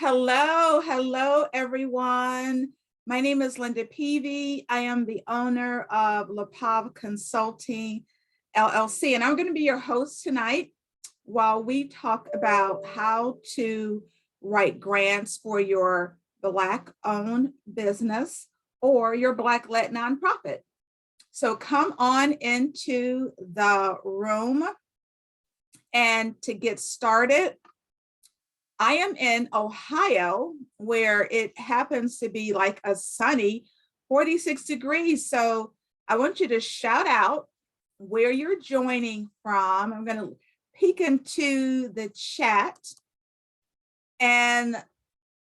Hello, everyone. My name is Linda Peavy. I am the owner of LaPav Consulting, LLC, and I'm going to be your host tonight while we talk about how to write grants for your Black-owned business or your Black-led nonprofit. So come on into the room, and to get started, I am in Ohio, where it happens to be like a sunny 46 degrees. So I want you to shout out where you're joining from. I'm going to peek into the chat and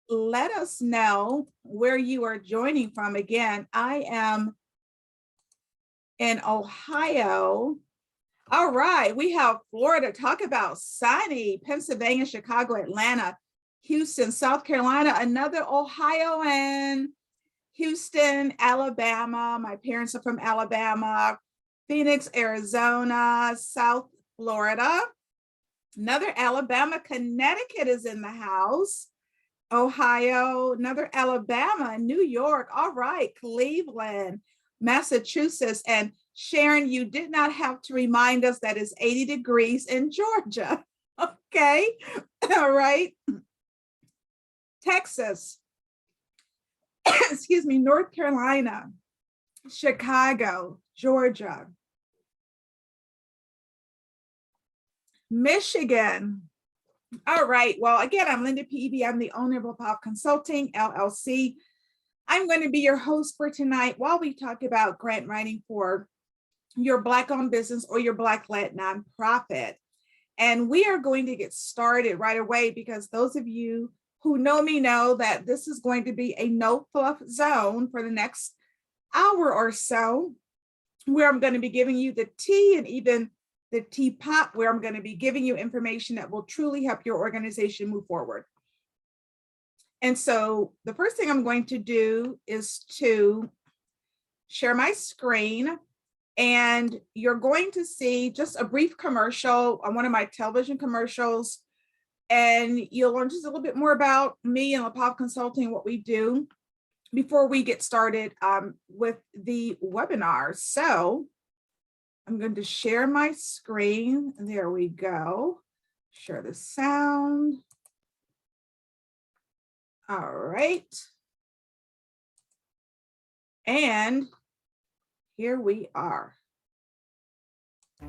let us know where you are joining from. Again, I am in Ohio. All right, we have Florida. Talk about sunny. Pennsylvania, Chicago, Atlanta, Houston, South Carolina, another Ohio, and Houston, Alabama. My parents are from Alabama. Phoenix, Arizona, South Florida, another Alabama. Connecticut is in the house. Ohio, another Alabama, New York. All right, Cleveland, Massachusetts, and Sharon, you did not have to remind us that it's 80 degrees in Georgia. Okay, all right. Texas, excuse me, North Carolina, Chicago, Georgia, Michigan. All right, well, again, I'm Linda Peavy. I'm the owner of LaPav Consulting, LLC. I'm going to be your host for tonight while we talk about grant writing for your Black-owned business or your Black-led nonprofit. And we are going to get started right away, because those of you who know me know that this is going to be a no fluff zone for the next hour or so, where I'm going to be giving you the tea and even the teapot, where I'm going to be giving you information that will truly help your organization move forward. And so the first thing I'm going to do is to share my screen, and you're going to see just a brief commercial on one of my television commercials, and you'll learn just a little bit more about me and LaPav Consulting, what we do, before we get started with the webinar. So I'm going to share my screen. There we go. Share the sound. All right. And here we are.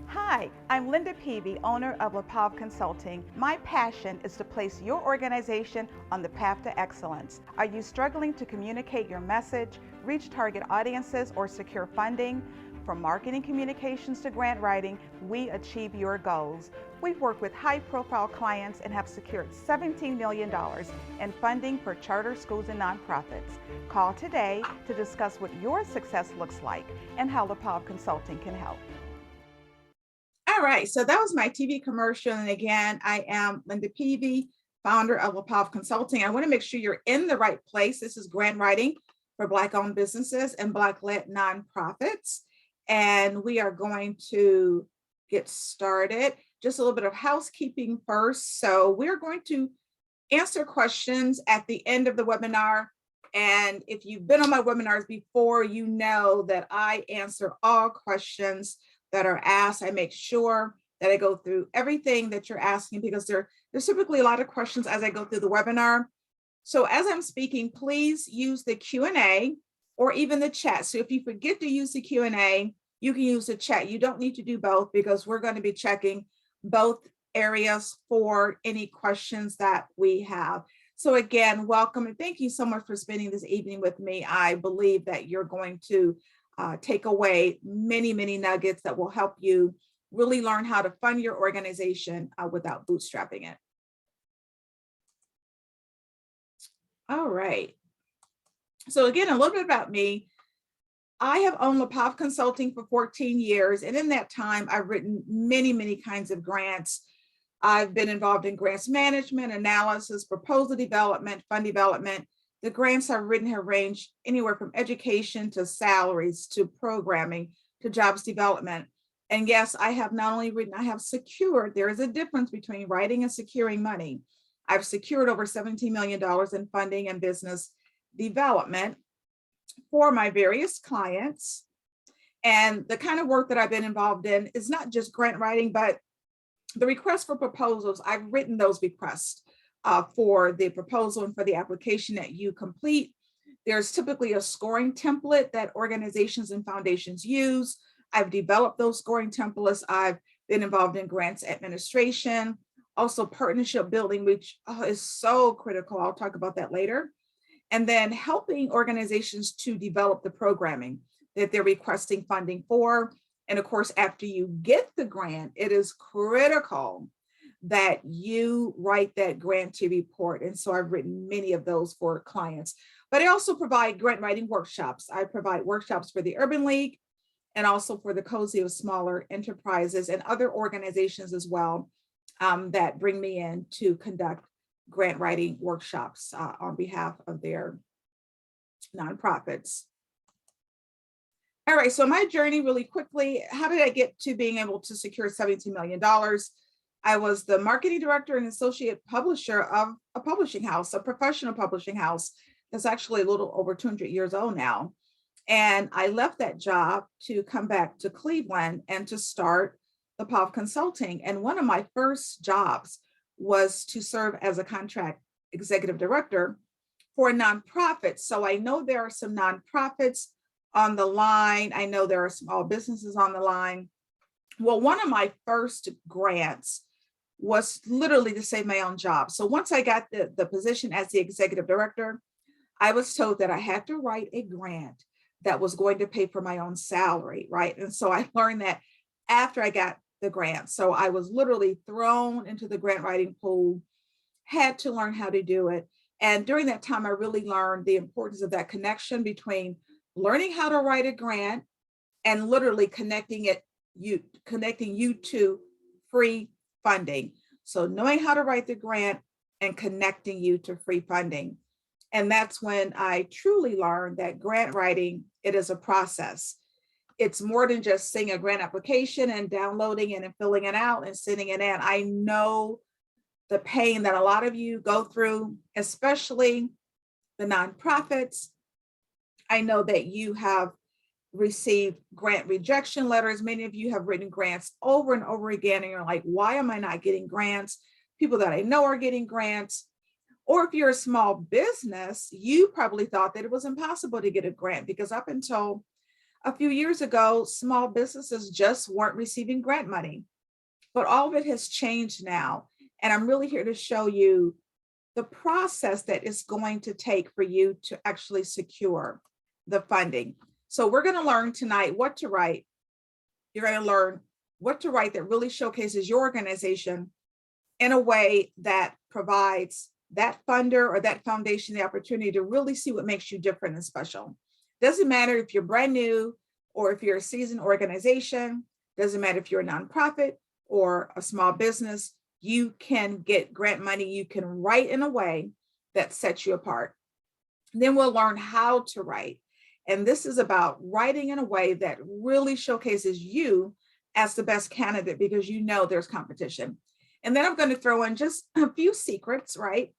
Hi, I'm Linda Peavy, owner of LaPav Consulting. My passion is to place your organization on the path to excellence. Are you struggling to communicate your message, reach target audiences, or secure funding? From marketing communications to grant writing, we achieve your goals. We've worked with high-profile clients and have secured $17 million in funding for charter schools and nonprofits. Call today to discuss what your success looks like and how LaPav Consulting can help. All right, so that was my TV commercial. And again, I am Linda Peavy, founder of LaPav Consulting. I want to make sure you're in the right place. This is grant writing for Black-owned businesses and Black-led nonprofits. And we are going to get started. Just a little bit of housekeeping first. So we're going to answer questions at the end of the webinar. And if you've been on my webinars before, you know that I answer all questions that are asked. I make sure that I go through everything that you're asking, because there's typically a lot of questions as I go through the webinar. So as I'm speaking, please use the Q&A or even the chat. So if you forget to use the Q&A, you can use the chat. You don't need to do both, because we're going to be checking both areas for any questions that we have. So again, welcome, and thank you so much for spending this evening with me. I believe that you're going to take away many, many nuggets that will help you really learn how to fund your organization without bootstrapping it. All right. So again, a little bit about me. I have owned LaPav Consulting for 14 years, and in that time, I've written many, many kinds of grants. I've been involved in grants management, analysis, proposal development, fund development. The grants I've written have ranged anywhere from education to salaries to programming to jobs development. And yes, I have not only written, I have secured. There is a difference between writing and securing money. I've secured over $17 million in funding and business development for my various clients. And the kind of work that I've been involved in is not just grant writing, but the request for proposals. I've written those requests for the proposal and for the application that you complete. There's typically a scoring template that organizations and foundations use. I've developed those scoring templates. I've been involved in grants administration, also partnership building, which is so critical. I'll talk about that later. And then helping organizations to develop the programming that they're requesting funding for. And of course, after you get the grant, it is critical that you write that grantee report. And so I've written many of those for clients. But I also provide grant writing workshops. I provide workshops for the Urban League and also for the Cozy of Smaller Enterprises and other organizations as well that bring me in to conduct grant writing workshops on behalf of their nonprofits. All right, so my journey really quickly, how did I get to being able to secure $17 million? I was the marketing director and associate publisher of a publishing house, a professional publishing house that's actually a little over 200 years old now. And I left that job to come back to Cleveland and to start LaPav Consulting. And one of my first jobs was to serve as a contract executive director for a nonprofit. So I know there are some nonprofits on the line. I know there are small businesses on the line. Well, one of my first grants was literally to save my own job. So once I got the position as the executive director, I was told that I had to write a grant that was going to pay for my own salary, right? And so I learned that after I got the grant. So I was literally thrown into the grant writing pool, had to learn how to do it. And during that time, I really learned the importance of that connection between learning how to write a grant and literally connecting you to free funding. So knowing how to write the grant and connecting you to free funding. And that's when I truly learned that grant writing, it is a process. It's more than just seeing a grant application and downloading it and filling it out and sending it in. I know the pain that a lot of you go through, especially the nonprofits. I know that you have received grant rejection letters. Many of you have written grants over and over again, and you're like, why am I not getting grants? People that I know are getting grants. Or if you're a small business, you probably thought that it was impossible to get a grant because up until a few years ago, small businesses just weren't receiving grant money. But all of it has changed now. And I'm really here to show you the process that it's going to take for you to actually secure the funding. So we're going to learn tonight what to write. You're going to learn what to write that really showcases your organization in a way that provides that funder or that foundation the opportunity to really see what makes you different and special. Doesn't matter if you're brand new or if you're a seasoned organization, doesn't matter if you're a nonprofit or a small business, you can get grant money. You can write in a way that sets you apart. Then we'll learn how to write. And this is about writing in a way that really showcases you as the best candidate because you know there's competition. And then I'm going to throw in just a few secrets, right,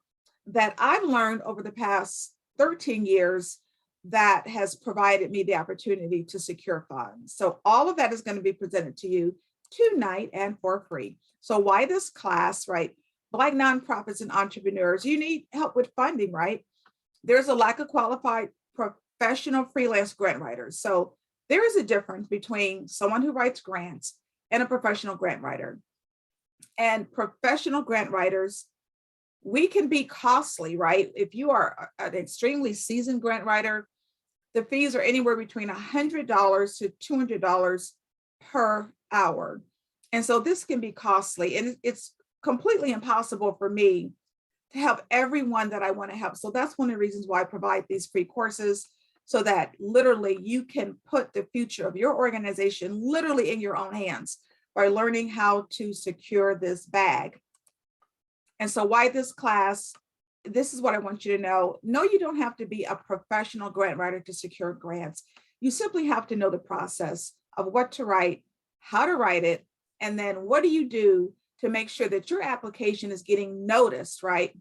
that I've learned over the past 13 years that has provided me the opportunity to secure funds. So all of that is going to be presented to you tonight and for free. So why this class, right? Black nonprofits and entrepreneurs, you need help with funding, right? There's a lack of qualified professional freelance grant writers. So there is a difference between someone who writes grants and a professional grant writer. And professional grant writers, we can be costly, right? If you are an extremely seasoned grant writer, the fees are anywhere between $100 to $200 per hour. And so this can be costly, and it's completely impossible for me to help everyone that I want to help. So that's one of the reasons why I provide these free courses, so that literally you can put the future of your organization literally in your own hands by learning how to secure this bag. And so why this class? This is what I want you to know. No, you don't have to be a professional grant writer to secure grants. You simply have to know the process of what to write, how to write it, and then what do you do to make sure that your application is getting noticed, right,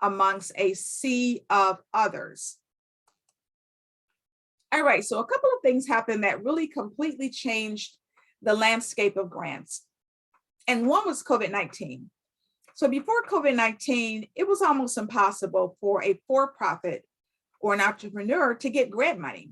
amongst a sea of others. All right, so a couple of things happened that really completely changed the landscape of grants. And one was COVID-19. So before COVID-19, it was almost impossible for a for-profit or an entrepreneur to get grant money.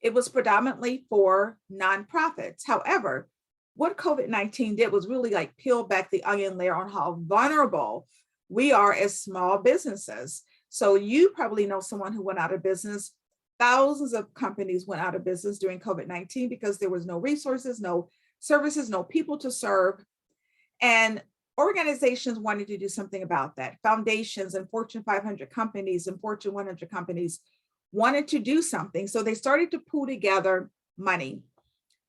It was predominantly for nonprofits. However, what COVID-19 did was really like peel back the onion layer on how vulnerable we are as small businesses. So you probably know someone who went out of business. Thousands of companies went out of business during COVID-19 because there was no resources, no services, no people to serve. And organizations wanted to do something about that. Foundations and Fortune 500 companies and Fortune 100 companies wanted to do something. So they started to pool together money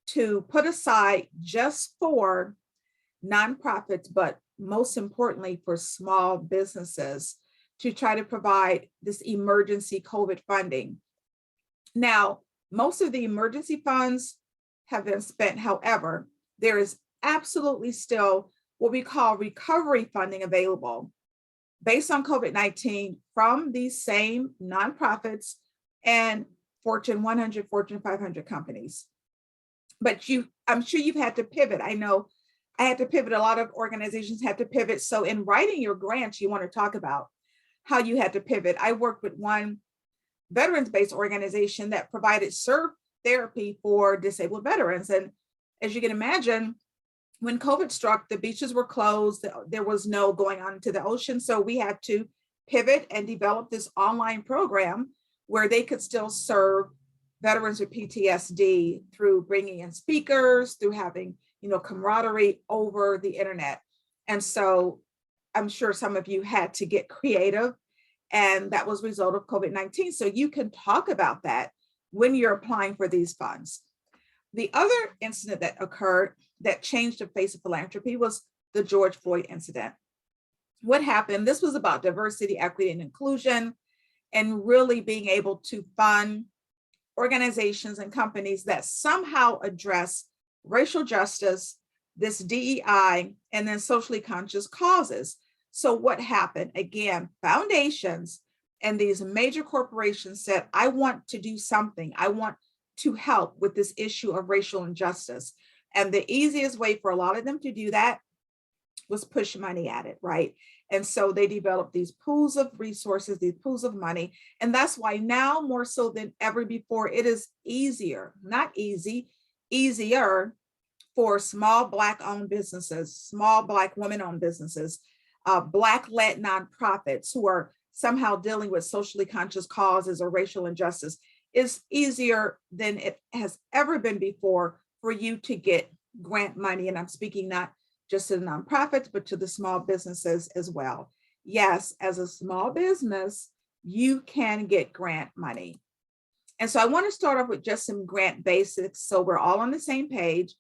to put aside just for nonprofits, but most importantly for small businesses to try to provide this emergency COVID funding. Now, most of the emergency funds have been spent. However, there is absolutely still what we call recovery funding available based on COVID-19 from these same nonprofits and Fortune 100, Fortune 500 companies. But I'm sure you've had to pivot. I know I had to pivot. A lot of organizations had to pivot. So in writing your grants, you want to talk about how you had to pivot. I worked with one veterans-based organization that provided surf therapy for disabled veterans. And as you can imagine, when COVID struck, the beaches were closed. There was no going on to the ocean. So we had to pivot and develop this online program where they could still serve veterans with PTSD through bringing in speakers, through having, camaraderie over the internet. And so I'm sure some of you had to get creative, and that was a result of COVID-19. So you can talk about that when you're applying for these funds. The other incident that occurred that changed the face of philanthropy was the George Floyd incident. What happened? This was about diversity, equity, and inclusion, and really being able to fund organizations and companies that somehow address racial justice, this DEI, and then socially conscious causes. So what happened? Again, foundations and these major corporations said, I want to do something. I want to help with this issue of racial injustice. And the easiest way for a lot of them to do that was push money at it, right? And so they developed these pools of resources, these pools of money. And that's why now more so than ever before, it is easier, not easy, easier for small Black-owned businesses, small Black women-owned businesses, Black-led nonprofits who are somehow dealing with socially conscious causes or racial injustice. Is easier than it has ever been before for you to get grant money. And I'm speaking not just to the nonprofits, but to the small businesses as well. Yes, as a small business, you can get grant money. And so I want to start off with just some grant basics so we're all on the same page.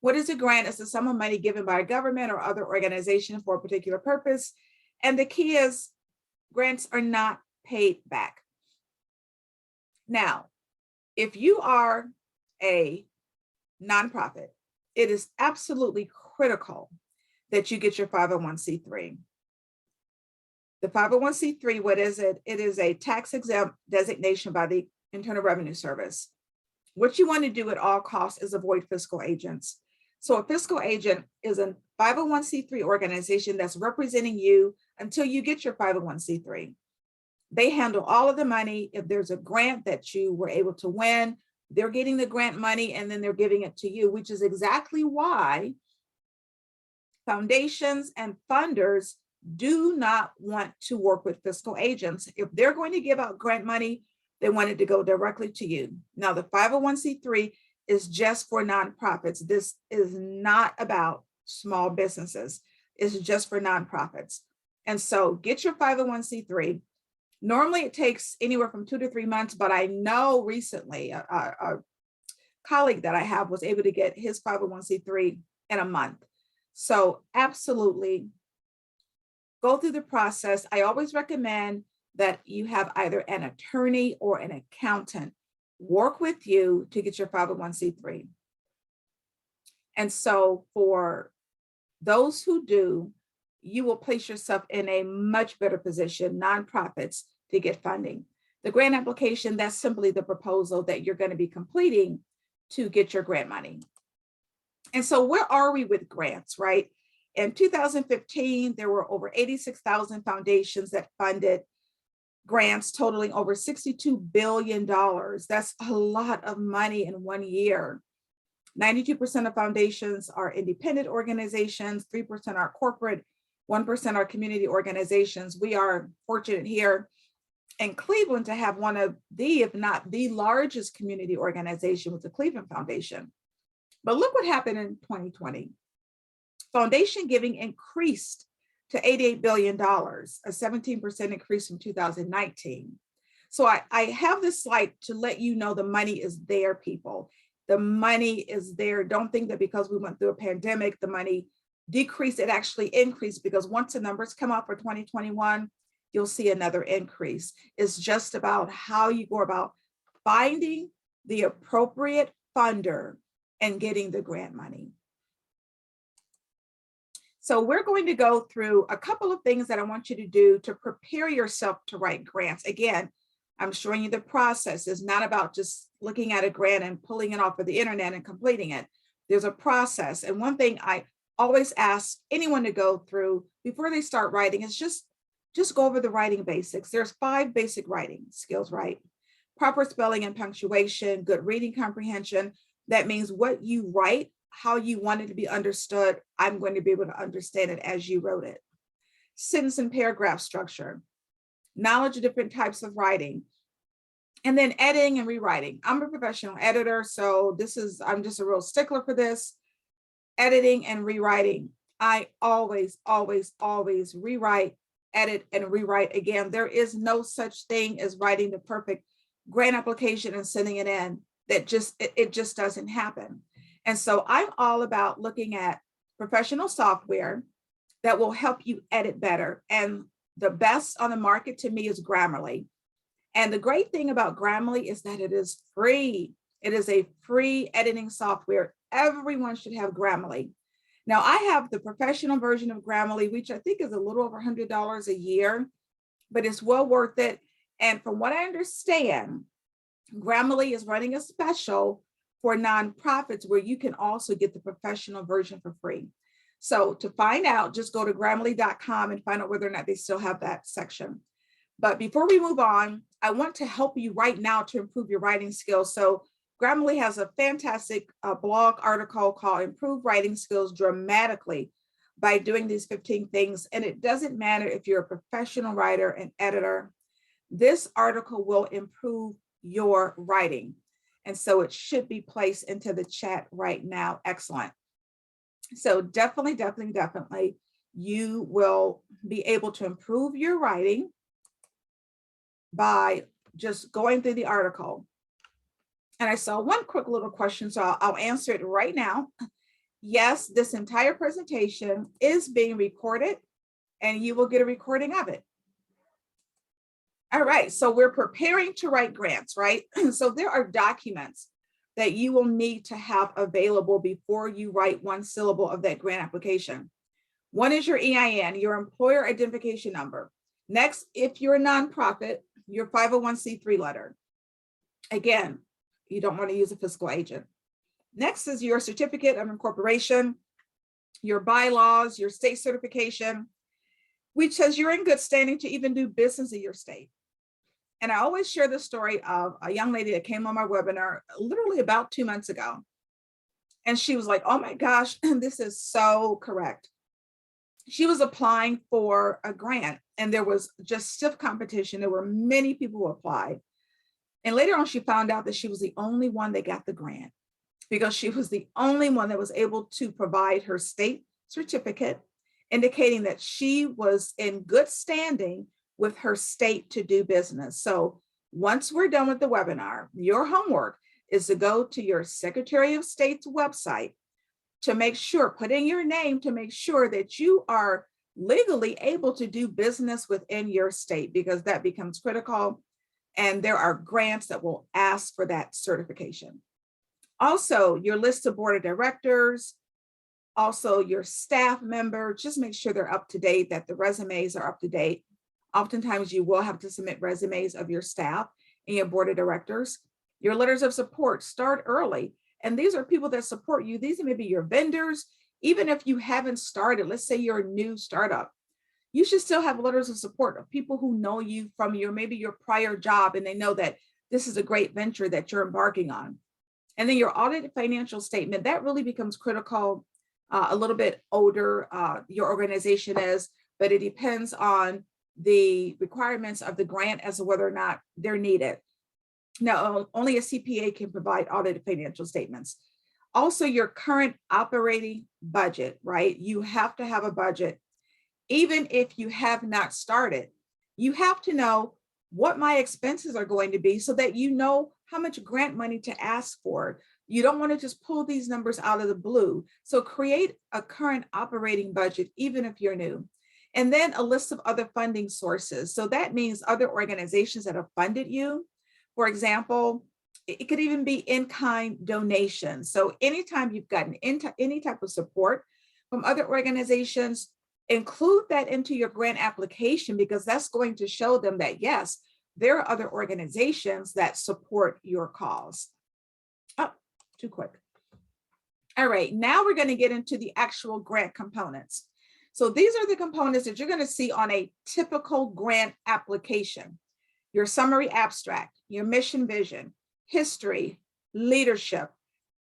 What is a grant? It's a sum of money given by a government or other organization for a particular purpose. And the key is grants are not paid back. Now, if you are a nonprofit, it is absolutely critical that you get your 501c3. The 501c3, what is it? It is a tax exempt designation by the Internal Revenue Service. What you want to do at all costs is avoid fiscal agents. So a fiscal agent is a 501c3 organization that's representing you until you get your 501c3. They handle all of the money. If there's a grant that you were able to win, they're getting the grant money and then they're giving it to you, which is exactly why foundations and funders do not want to work with fiscal agents. If they're going to give out grant money, they want it to go directly to you. Now, the 501c3 is just for nonprofits. This is not about small businesses. It's just for nonprofits. And so get your 501c3. Normally it takes anywhere from 2 to 3 months, but I know recently a colleague that I have was able to get his 501c3 in a month. So absolutely go through the process. I always recommend that you have either an attorney or an accountant work with you to get your 501c3. And so for Those who do, you will place yourself in a much better position, nonprofits, to get funding. The grant application, that's simply the proposal that you're going to be completing to get your grant money. And so where are we with grants, right? In 2015, there were over 86,000 foundations that funded grants totaling over $62 billion. That's a lot of money in 1 year. 92% of foundations are independent organizations, 3% are corporate, 1% are community organizations. We are fortunate here in Cleveland to have one of the, if not the largest community organization with the Cleveland Foundation. But look what happened in 2020. Foundation giving increased to $88 billion, a 17% increase from 2019. So I have this slide to let you know the money is there, people. The money is there. Don't think that because we went through a pandemic, the money decreased. It actually increased, because once the numbers come out for 2021, you'll see another increase. It's just about how you go about finding the appropriate funder and getting the grant money. So we're going to go through a couple of things that I want you to do to prepare yourself to write grants. Again, I'm showing you the process. It's not about just looking at a grant and pulling it off of the internet and completing it. There's a process. And one thing I always ask anyone to go through before they start writing is just go over the writing basics. There's 5 basic writing skills, right? Proper spelling and punctuation, good reading comprehension. That means what you write, how you want it to be understood, I'm going to be able to understand it as you wrote it. Sentence and paragraph structure, knowledge of different types of writing, and then editing and rewriting. I'm a professional editor, so I'm just a real stickler for this. Editing and rewriting. I always rewrite, edit, and rewrite again. There is no such thing as writing the perfect grant application and sending it in. That it just doesn't happen. And so I'm all about looking at professional software that will help you edit better. And the best on the market to me is Grammarly. And the great thing about Grammarly is that it is free. It is a free editing software. Everyone should have Grammarly. Now, I have the professional version of Grammarly, which I think is a little over $100 a year, but it's well worth it. And from what I understand, Grammarly is running a special for nonprofits where you can also get the professional version for free. So to find out, just go to grammarly.com and find out whether or not they still have that section. But before we move on, I want to help you right now to improve your writing skills. So Grammarly has a fantastic blog article called Improve Writing Skills Dramatically by doing these 15 things. And it doesn't matter if you're a professional writer and editor, this article will improve your writing. And so it should be placed into the chat right now. Excellent. So definitely, you will be able to improve your writing by just going through the article. And I saw one quick little question, so I'll answer it right now. Yes, this entire presentation is being recorded and you will get a recording of it. All right, so we're preparing to write grants, right? So there are documents that you will need to have available before you write one syllable of that grant application. One is your EIN, your employer identification number. Next, if you're a nonprofit, your 501c3 letter. Again, you don't want to use a fiscal agent. Next is your certificate of incorporation, your bylaws, your state certification, which says you're in good standing to even do business in your state. And I always share the story of a young lady that came on my webinar literally about 2 months ago. And she was like, oh my gosh, this is so correct. She was applying for a grant and there was just stiff competition. There were many people who applied. And later on, she found out that she was the only one that got the grant because she was the only one that was able to provide her state certificate, indicating that she was in good standing with her state to do business. So once we're done with the webinar, your homework is to go to your Secretary of State's website to make sure, put in your name to make sure that you are legally able to do business within your state, because that becomes critical. And there are grants that will ask for that certification. Also, your list of board of directors, Also your staff member, just make sure they're up to date, that the resumes are up to date. Oftentimes you will have to submit resumes of your staff and your board of directors. Your letters of support, start early. And these are people that support you. These may be your vendors. Even if you haven't started, let's say you're a new startup, you should still have letters of support of people who know you from maybe your prior job, and they know that this is a great venture that you're embarking on. And then your audited financial statement, that really becomes critical a little bit older your organization is, but it depends on the requirements of the grant as to whether or not they're needed. Now, only a CPA can provide audited financial statements. Also, your current operating budget, right? You have to have a budget. Even if you have not started, you have to know what my expenses are going to be so that you know how much grant money to ask for. You don't want to just pull these numbers out of the blue. So create a current operating budget, even if you're new. And then a list of other funding sources. So that means other organizations that have funded you. For example, it could even be in-kind donations. So anytime you've gotten into any type of support from other organizations, include that into your grant application, because that's going to show them that, yes, there are other organizations that support your cause. Oh, too quick. All right, now we're going to get into the actual grant components. So these are the components that you're going to see on a typical grant application. Your summary abstract, your mission vision, history, leadership,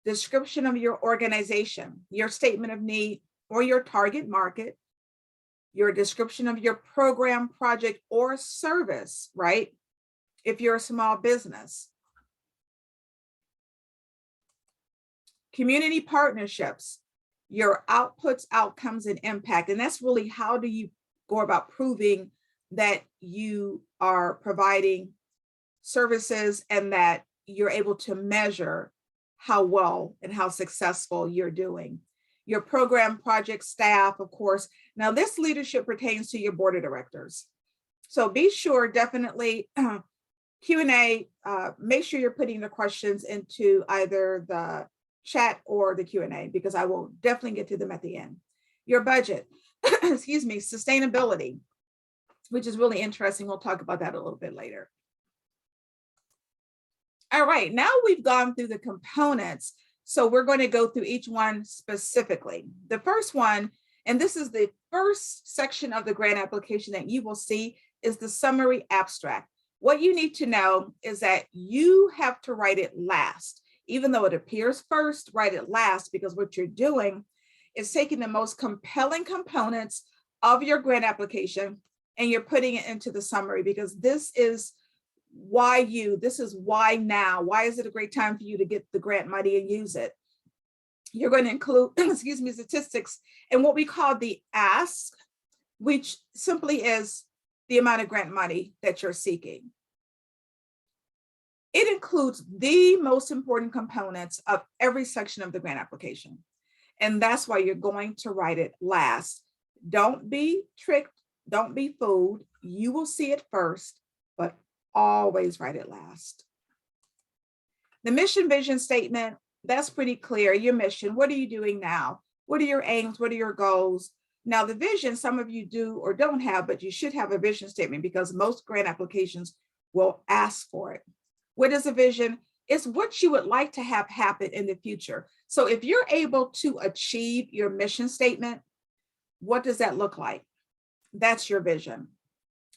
description of your organization, your statement of need or your target market, your description of your program, project, or service, right? If you're a small business. Community partnerships, your outputs, outcomes, and impact. And that's really how do you go about proving that you are providing services and that you're able to measure how well and how successful you're doing. Your program, project, staff, of course. Now this leadership pertains to your board of directors. So be sure, definitely Q&A, make sure you're putting the questions into either the chat or the Q&A, because I will definitely get to them at the end. Your budget, excuse me, sustainability, which is really interesting. We'll talk about that a little bit later. All right, now we've gone through the components. So we're going to go through each one specifically. The first one, and this is the first section of the grant application that you will see, is the summary abstract. What you need to know is that you have to write it last. Even though it appears first, write it last, because what you're doing is taking the most compelling components of your grant application and you're putting it into the summary, because this is why now. Why is it a great time for you to get the grant money and use it? You're going to include, excuse me, statistics and what we call the ask, which simply is the amount of grant money that you're seeking. It includes the most important components of every section of the grant application. And that's why you're going to write it last. Don't be tricked. Don't be fooled. You will see it first, but always write it last. The mission vision statement, that's pretty clear. Your mission, what are you doing now? What are your aims? What are your goals? Now the vision, some of you do or don't have, but you should have a vision statement because most grant applications will ask for it. What is a vision? It's what you would like to have happen in the future. So if you're able to achieve your mission statement, what does that look like? That's your vision.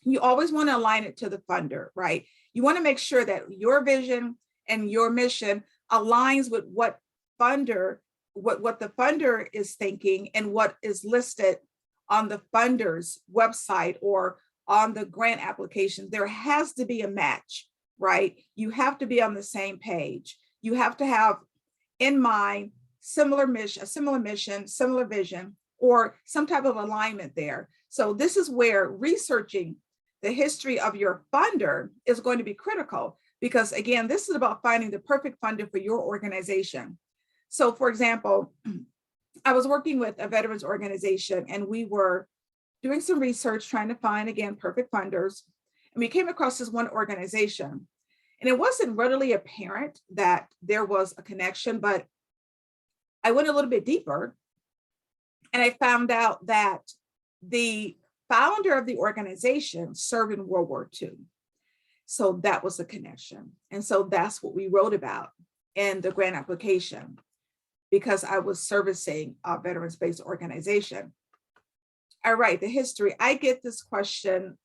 You always want to align it to the funder, right? You want to make sure that your vision and your mission aligns with what the funder is thinking and what is listed on the funder's website or on the grant application. There has to be a match, right? You have to be on the same page. You have to have in mind similar mission, similar vision, or some type of alignment there. So this is where researching the history of your funder is going to be critical, because again, this is about finding the perfect funder for your organization. So for example, I was working with a veterans organization and we were doing some research trying to find, again, perfect funders. And we came across this one organization and it wasn't readily apparent that there was a connection, but I went a little bit deeper And I found out that the founder of the organization served in World War II. So that was a connection. And so that's what we wrote about in the grant application, because I was servicing a veterans-based organization. All right, the history. I get this question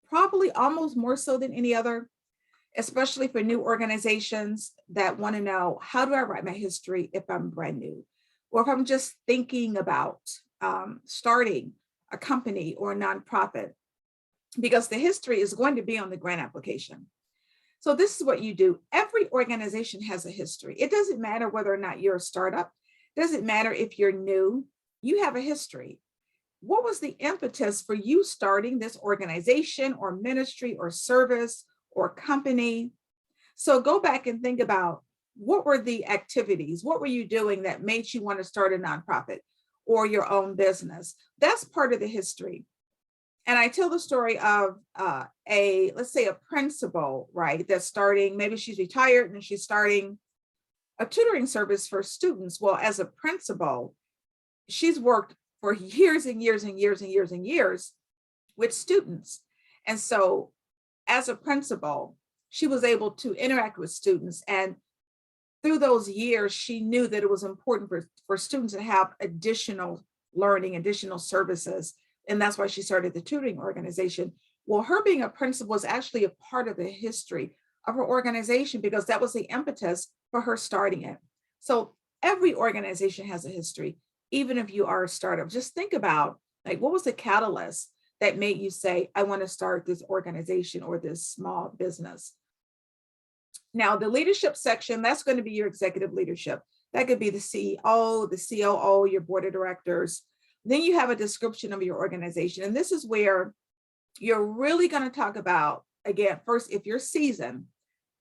probably almost more so than any other, especially for new organizations that want to know, how do I write my history if I'm brand new? Or if I'm just thinking about starting a company or a nonprofit, because the history is going to be on the grant application. So this is what you do. Every organization has a history. It doesn't matter whether or not you're a startup. It doesn't matter if you're new, you have a history. What was the impetus for you starting this organization or ministry or service or company? So go back and think about, what were the activities? What were you doing that made you want to start a nonprofit or your own business? That's part of the history. And I tell the story of let's say a principal, right? That's starting, maybe she's retired and she's starting a tutoring service for students. Well, as a principal, she's worked for years and years and years and years and years with students. And so as a principal, she was able to interact with students. And through those years, she knew that it was important for students to have additional learning, additional services. And that's why she started the tutoring organization. Well, her being a principal was actually a part of the history of her organization, because that was the impetus for her starting it. So every organization has a history, even if you are a startup. Just think about, like, what was the catalyst that made you say, I want to start this organization or this small business? Now, the leadership section, that's going to be your executive leadership. That could be the CEO, the COO, your board of directors. Then you have a description of your organization. And this is where you're really going to talk about, again, first, if you're seasoned,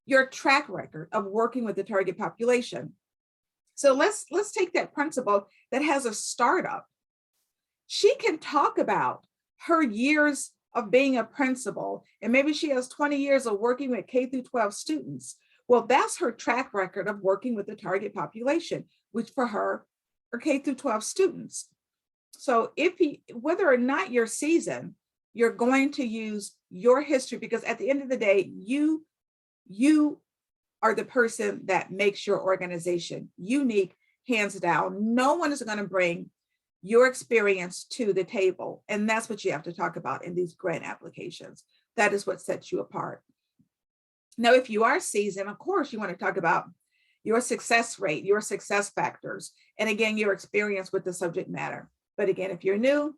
your track record of working with the target population. So let's take that principal that has a startup. She can talk about her years of being a principal, and maybe she has 20 years of working with K through 12 students. Well, that's her track record of working with the target population, which for her are K through 12 students. So whether or not you're seasoned, you're going to use your history, because at the end of the day, you are the person that makes your organization unique, hands down. No one is going to bring your experience to the table. And that's what you have to talk about in these grant applications. That is what sets you apart. Now, if you are seasoned, of course, you want to talk about your success rate, your success factors, and again, your experience with the subject matter. But again, if you're new,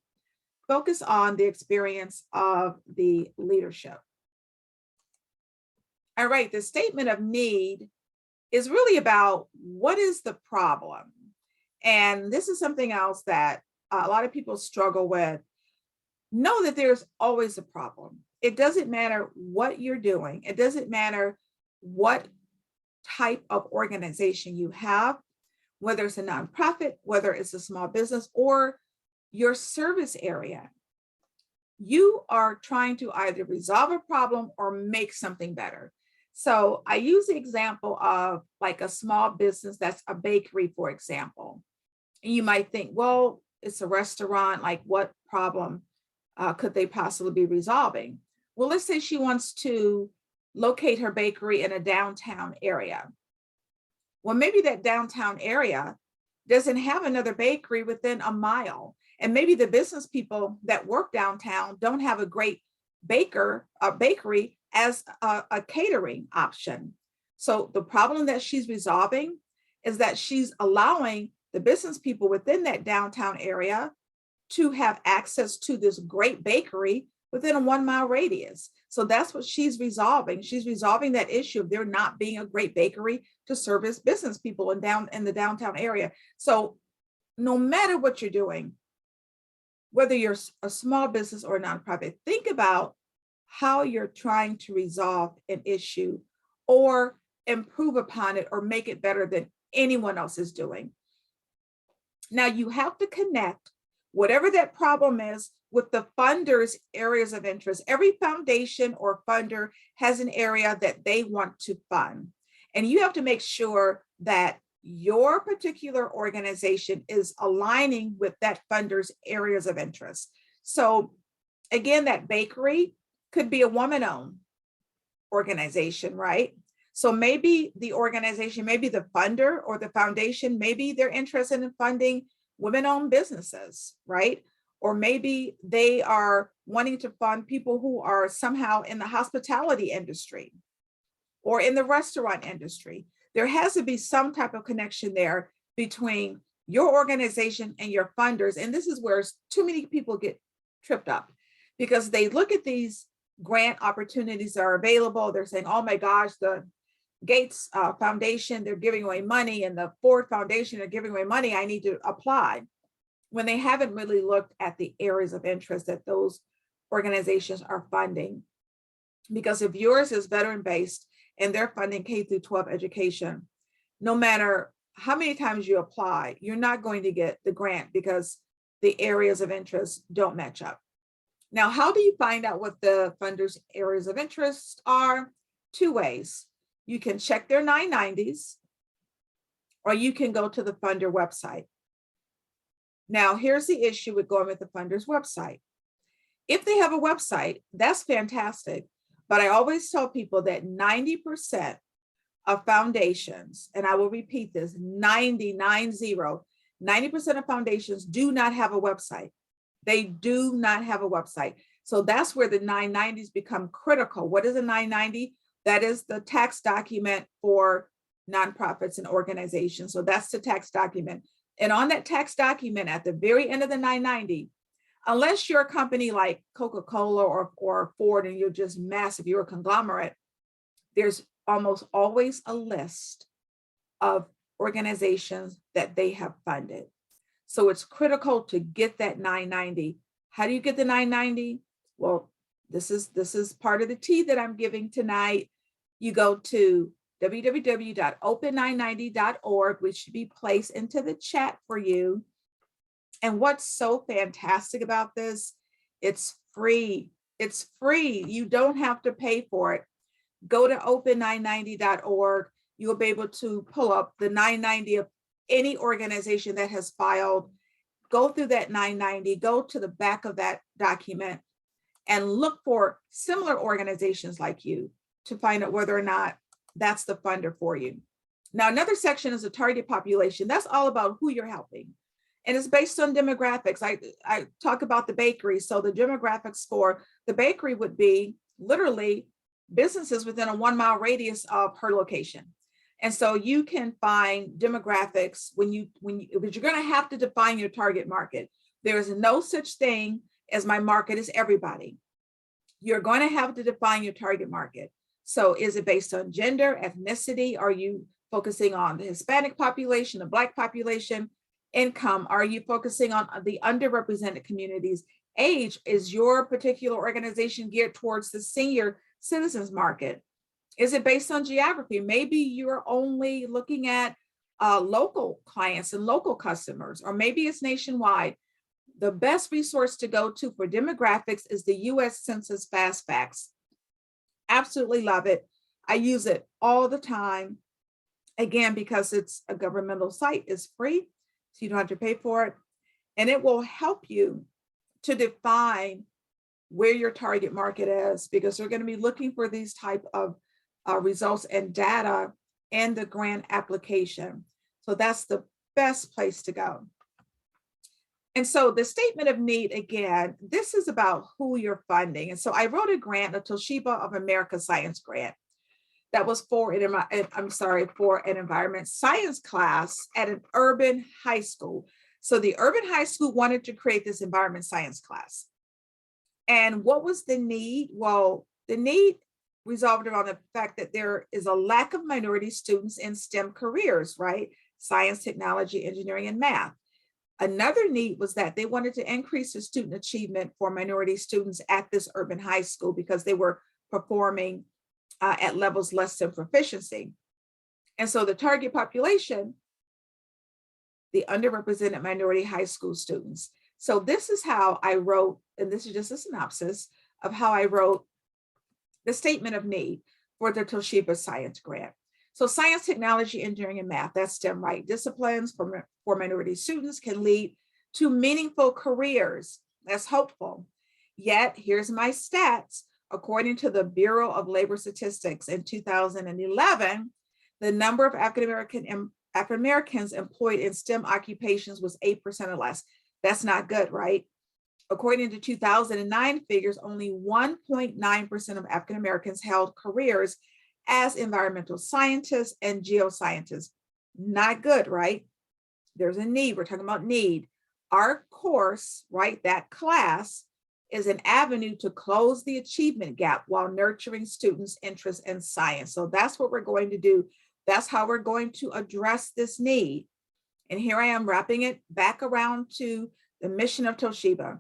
focus on the experience of the leadership. All right, the statement of need is really about, what is the problem? And this is something else that a lot of people struggle with. Know that there's always a problem. It doesn't matter what you're doing. It doesn't matter what type of organization you have, whether it's a nonprofit, whether it's a small business, or your service area. You are trying to either resolve a problem or make something better. So I use the example of like a small business that's a bakery, for example. And you might think, well, it's a restaurant, like what problem could they possibly be resolving? Well, let's say she wants to locate her bakery in a downtown area. Well, maybe that downtown area doesn't have another bakery within a mile. And maybe the business people that work downtown don't have a great bakery as a catering option. So the problem that she's resolving is that she's allowing the business people within that downtown area to have access to this great bakery within a 1 mile radius. So that's what she's resolving. She's resolving that issue of there not being a great bakery to service business people in the downtown area. So no matter what you're doing, whether you're a small business or a nonprofit, think about how you're trying to resolve an issue or improve upon it or make it better than anyone else is doing. Now you have to connect whatever that problem is with the funder's areas of interest. Every foundation or funder has an area that they want to fund. And you have to make sure that your particular organization is aligning with that funder's areas of interest. So again, that bakery could be a woman-owned organization, right? So maybe the organization, maybe the funder or the foundation, maybe they're interested in funding women-owned businesses, right? Or maybe they are wanting to fund people who are somehow in the hospitality industry or in the restaurant industry. There has to be some type of connection there between your organization and your funders. And this is where too many people get tripped up because they look at these grant opportunities that are available. They're saying, oh my gosh, the Gates Foundation, they're giving away money, and the Ford Foundation, they're giving away money. I need to apply, when they haven't really looked at the areas of interest that those organizations are funding. Because if yours is veteran-based and they're funding K through 12 education, no matter how many times you apply, you're not going to get the grant because the areas of interest don't match up. Now, how do you find out what the funders' areas of interest are? Two ways. You can check their 990s, or you can go to the funder website. Now, here's the issue with going with the funder's website. If they have a website, that's fantastic. But I always tell people that 90% of foundations, and I will repeat this, 90% of foundations do not have a website. They do not have a website. So that's where the 990s become critical. What is a 990? That is the tax document for nonprofits and organizations. So that's the tax document. And on that tax document, at the very end of the 990, unless you're a company like Coca-Cola or Ford and you're just massive, you're a conglomerate, there's almost always a list of organizations that they have funded. So it's critical to get that 990. How do you get the 990? Well, this is part of the tea that I'm giving tonight. You go to www.open990.org, which should be placed into the chat for you. And what's so fantastic about this, it's free. It's free. You don't have to pay for it. Go to open990.org. You'll be able to pull up the 990 of any organization that has filed. Go through that 990, go to the back of that document and look for similar organizations like you to find out whether or not that's the funder for you. Now, another section is the target population. That's all about who you're helping. And it's based on demographics. I talk about the bakery. So the demographics for the bakery would be literally businesses within a 1 mile radius of her location. And so you can find demographics but you're going to have to define your target market. There is no such thing as my market is everybody. You're going to have to define your target market. So is it based on gender, ethnicity? Are you focusing on the Hispanic population, the Black population? Income? Are you focusing on the underrepresented communities? Age? Is your particular organization geared towards the senior citizens market? Is it based on geography? Maybe you're only looking at local clients and local customers, or maybe it's nationwide. The best resource to go to for demographics is the US Census Fast Facts. Absolutely love it. I use it all the time. Again, because it's a governmental site, it's free, so you don't have to pay for it. And it will help you to define where your target market is, because they're going to be looking for these type of results and data and the grant application. So that's the best place to go. And so the statement of need, again, this is about who you're funding. And so I wrote a grant, a Toshiba of America Science grant, that was for an environment science class at an urban high school. So the urban high school wanted to create this environment science class. And what was the need? Well, the need resolved around the fact that there is a lack of minority students in STEM careers, right? Science, technology, engineering, and math. Another need was that they wanted to increase the student achievement for minority students at this urban high school because they were performing at levels less than proficiency. And so the target population, the underrepresented minority high school students. So this is how I wrote, and this is just a synopsis of how I wrote the statement of need for the Toshiba Science grant. So science, technology, engineering, and math, that's STEM, right? Disciplines for minority students can lead to meaningful careers. That's hopeful. Yet, here's my stats. According to the Bureau of Labor Statistics in 2011, the number of African Americans employed in STEM occupations was 8% or less. That's not good, right? According to 2009 figures, only 1.9% of African Americans held careers as environmental scientists and geoscientists. Not good, right? There's a need. We're talking about need. Our course, right, that class is an avenue to close the achievement gap while nurturing students' interest in science. So that's what we're going to do. That's how we're going to address this need. And here I am wrapping it back around to the mission of Toshiba.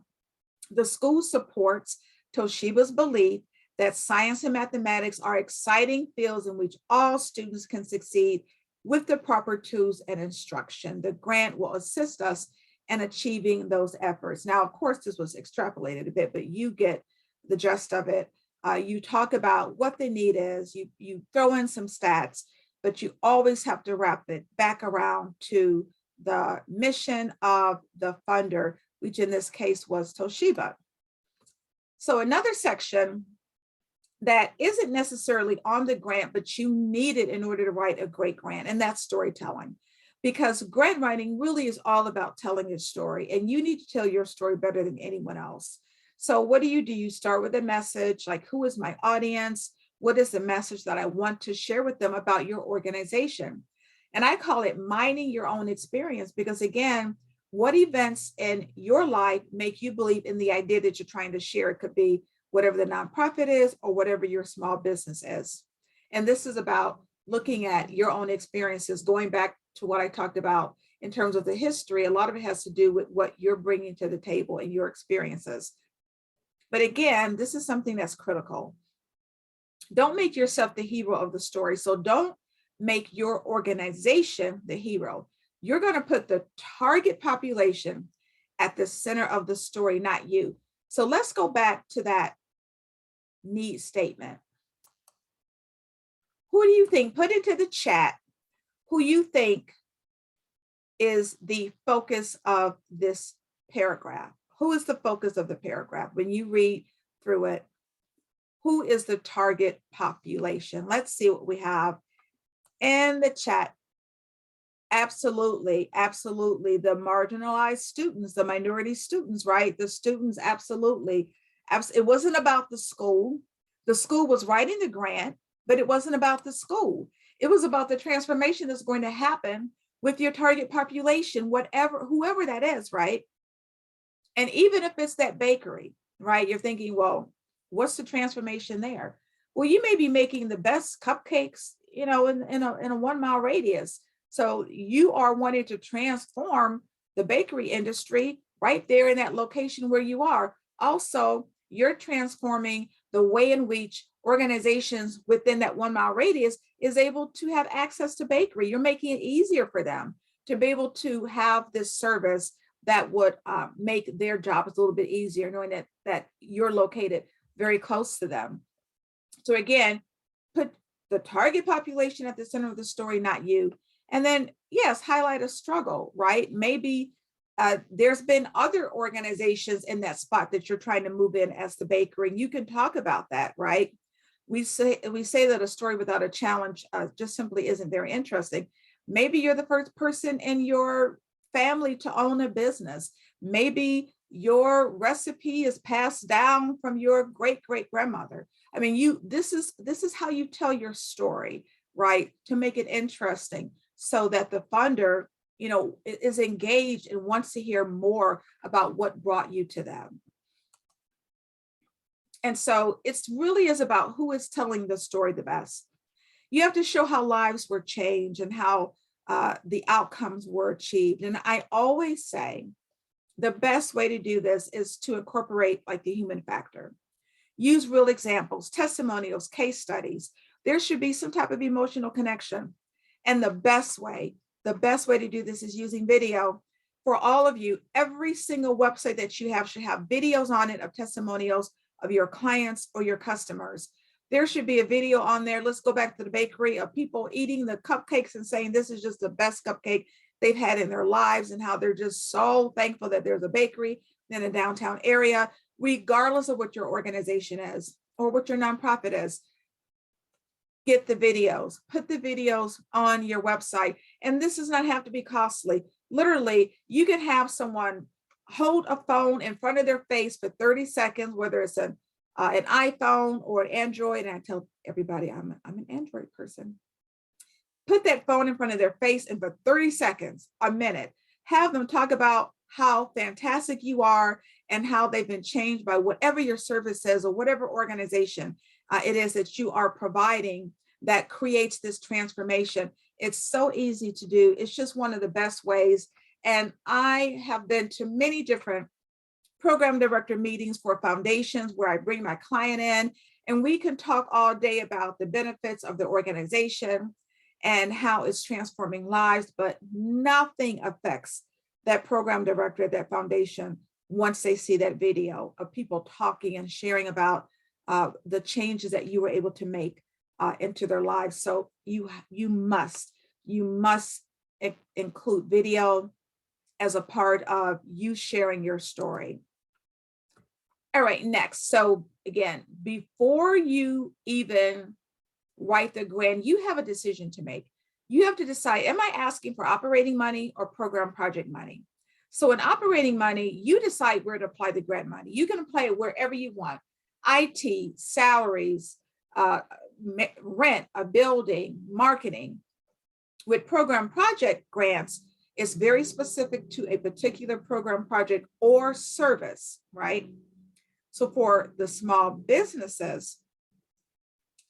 The school supports Toshiba's belief that science and mathematics are exciting fields in which all students can succeed with the proper tools and instruction. The grant will assist us in achieving those efforts. Now, of course, this was extrapolated a bit, but you get the gist of it. You talk about what the need is, you throw in some stats, but you always have to wrap it back around to the mission of the funder, which in this case was Toshiba. So another section that isn't necessarily on the grant, but you need it in order to write a great grant, and that's storytelling. Because grant writing really is all about telling your story, and you need to tell your story better than anyone else. So what do? You start with a message, like, who is my audience? What is the message that I want to share with them about your organization? And I call it mining your own experience, because again, what events in your life make you believe in the idea that you're trying to share? It could be whatever the nonprofit is or whatever your small business is. And this is about looking at your own experiences, going back to what I talked about in terms of the history. A lot of it has to do with what you're bringing to the table and your experiences. But again, this is something that's critical. Don't make yourself the hero of the story. So don't make your organization the hero. You're going to put the target population at the center of the story, not you. So let's go back to that need statement. Who do you think, put into the chat, who you think is the focus of this paragraph? Who is the focus of the paragraph? When you read through it, who is the target population? Let's see what we have in the chat. Absolutely, absolutely. The marginalized students, the minority students, right? The students, absolutely. It wasn't about the school. The school was writing the grant, but it wasn't about the school. It was about the transformation that's going to happen with your target population, whoever that is, right? And even if it's that bakery, right? You're thinking, well, what's the transformation there? Well, you may be making the best cupcakes, in a 1 mile radius. So you are wanting to transform the bakery industry right there in that location where you are. Also, you're transforming the way in which organizations within that 1 mile radius is able to have access to bakery. You're making it easier for them to be able to have this service that would make their jobs a little bit easier, knowing that you're located very close to them. So again, put the target population at the center of the story, not you. And then, yes, highlight a struggle, right? Maybe there's been other organizations in that spot that you're trying to move in as the bakery, and you can talk about that, right? We say that a story without a challenge just simply isn't very interesting. Maybe you're the first person in your family to own a business. Maybe your recipe is passed down from your great-great-grandmother. I mean, this is how you tell your story, right? To make it interesting so that the funder, is engaged and wants to hear more about what brought you to them. And so it really is about who is telling the story the best. You have to show how lives were changed and how the outcomes were achieved. And I always say the best way to do this is to incorporate like the human factor. Use real examples, testimonials, case studies. There should be some type of emotional connection. And the best way to do this is using video. For all of you, every single website that you have should have videos on it of testimonials of your clients or your customers. There should be a video on there. Let's go back to the bakery of people eating the cupcakes and saying this is just the best cupcake they've had in their lives, and how they're just so thankful that there's a bakery in a downtown area, regardless of what your organization is or what your nonprofit is. Get the videos, put the videos on your website. And this does not have to be costly. Literally, you can have someone hold a phone in front of their face for 30 seconds, whether it's an iPhone or an Android. And I tell everybody I'm an Android person. Put that phone in front of their face, and for 30 seconds, a minute, have them talk about how fantastic you are and how they've been changed by whatever your service is or whatever organization it is that you are providing that creates this transformation. It's so easy to do. It's just one of the best ways. And I have been to many different program director meetings for foundations where I bring my client in, and we can talk all day about the benefits of the organization and how it's transforming lives, but nothing affects that program director, that foundation, once they see that video of people talking and sharing about the changes that you were able to make into their lives. So you must include video as a part of you sharing your story. All right, next. So again, before you even write the grant, you have a decision to make. You have to decide, am I asking for operating money or program project money? So in operating money, you decide where to apply the grant money. You can apply it wherever you want. IT, salaries, rent, a building, marketing. With program project grants, it's very specific to a particular program project or service, right? So for the small businesses,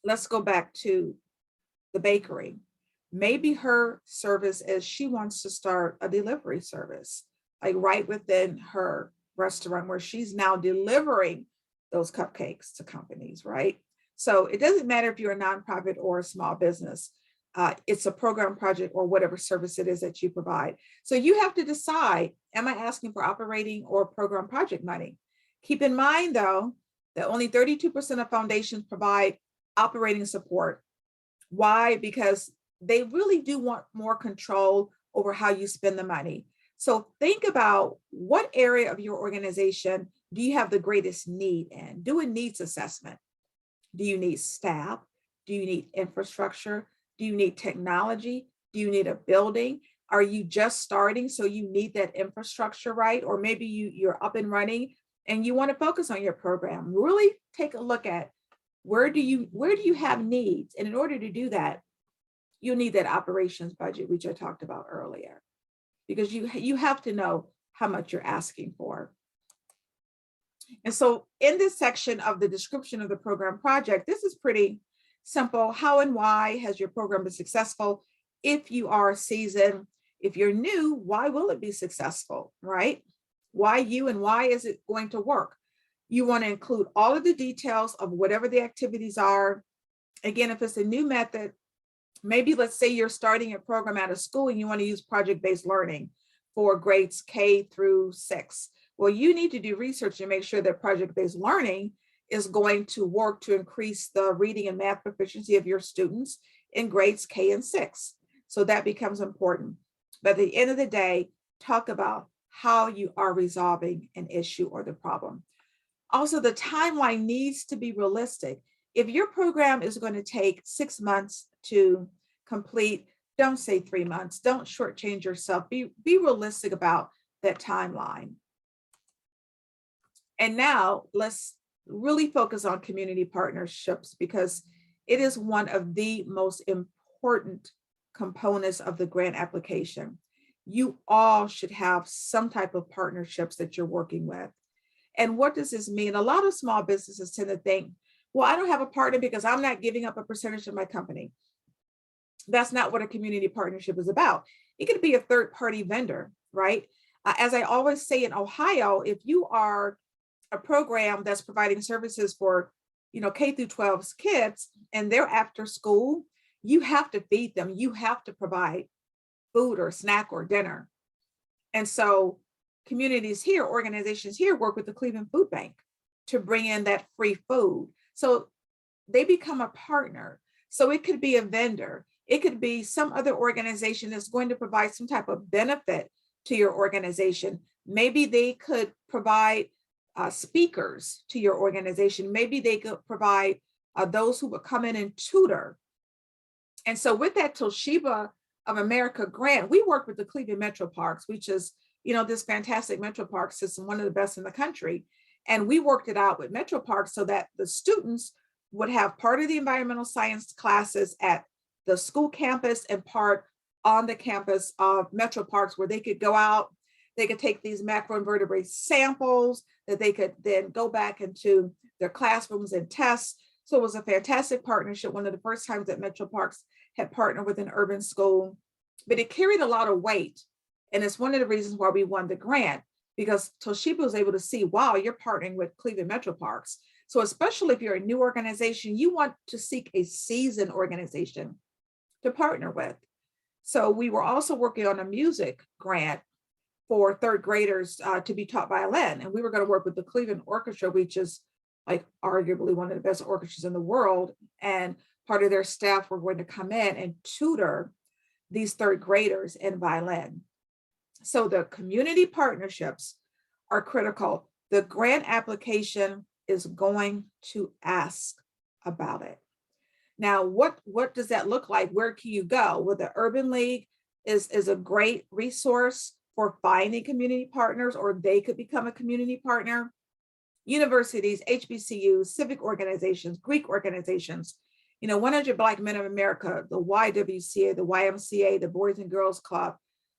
let's go back to the bakery. Maybe her service is she wants to start a delivery service, like right within her restaurant, where she's now delivering those cupcakes to companies, right? So it doesn't matter if you're a nonprofit or a small business. It's a program project or whatever service it is that you provide. So you have to decide, am I asking for operating or program project money? Keep in mind, though, that only 32% of foundations provide operating support. Why? Because they really do want more control over how you spend the money. So think about what area of your organization do you have the greatest need in? Do a needs assessment. Do you need staff? Do you need infrastructure? Do you need technology? Do you need a building? Are you just starting, so you need that infrastructure, right? Or maybe you're up and running and you want to focus on your program. Really take a look at where do you have needs? And in order to do that, you'll need that operations budget, which I talked about earlier, because you have to know how much you're asking for. And so in this section of the description of the program project, this is pretty simple. How and why has your program been successful? If you are seasoned, if you're new, why will it be successful, right? Why you and why is it going to work? You want to include all of the details of whatever the activities are. Again, if it's a new method, maybe let's say you're starting a program at a school and you want to use project-based learning for grades K through 6. Well, you need to do research to make sure that project-based learning is going to work to increase the reading and math proficiency of your students in grades K and 6. So that becomes important. But at the end of the day, talk about how you are resolving an issue or the problem. Also, the timeline needs to be realistic. If your program is going to take 6 months to complete, don't say 3 months. Don't shortchange yourself. Be realistic about that timeline. And now let's really focus on community partnerships, because it is one of the most important components of the grant application. You all should have some type of partnerships that you're working with. And what does this mean? A lot of small businesses tend to think, well, I don't have a partner because I'm not giving up a percentage of my company. That's not what a community partnership is about. It could be a third-party vendor, right? As I always say in Ohio, if you are a program that's providing services for, K through 12 kids, and they're after school, you have to feed them. You have to provide food or snack or dinner. And so communities here, organizations here work with the Cleveland Food Bank to bring in that free food. So they become a partner. So it could be a vendor. It could be some other organization that's going to provide some type of benefit to your organization. Maybe they could provide speakers to your organization. Maybe they could provide those who would come in and tutor. And so with that Toshiba of America grant, we work with the Cleveland Metro Parks, which is, this fantastic Metro Park system, one of the best in the country. And we worked it out with Metro Parks so that the students would have part of the environmental science classes at the school campus and part on the campus of Metro Parks, where they could go out, they could take these macroinvertebrate samples that they could then go back into their classrooms and test. So it was a fantastic partnership, one of the first times that Metro Parks had partnered with an urban school, but it carried a lot of weight. And it's one of the reasons why we won the grant, because Toshiba was able to see, wow, you're partnering with Cleveland Metro Parks. So especially if you're a new organization, you want to seek a seasoned organization to partner with. So we were also working on a music grant for third graders to be taught violin. And we were going to work with the Cleveland Orchestra, which is like arguably one of the best orchestras in the world. And part of their staff were going to come in and tutor these third graders in violin. So the community partnerships are critical. The grant application is going to ask about it. Now, what does that look like? Where can you go? Well, the Urban League is a great resource for finding community partners, or they could become a community partner. Universities, HBCUs, civic organizations, Greek organizations, 100 Black Men of America, the YWCA, the YMCA, the Boys and Girls Club,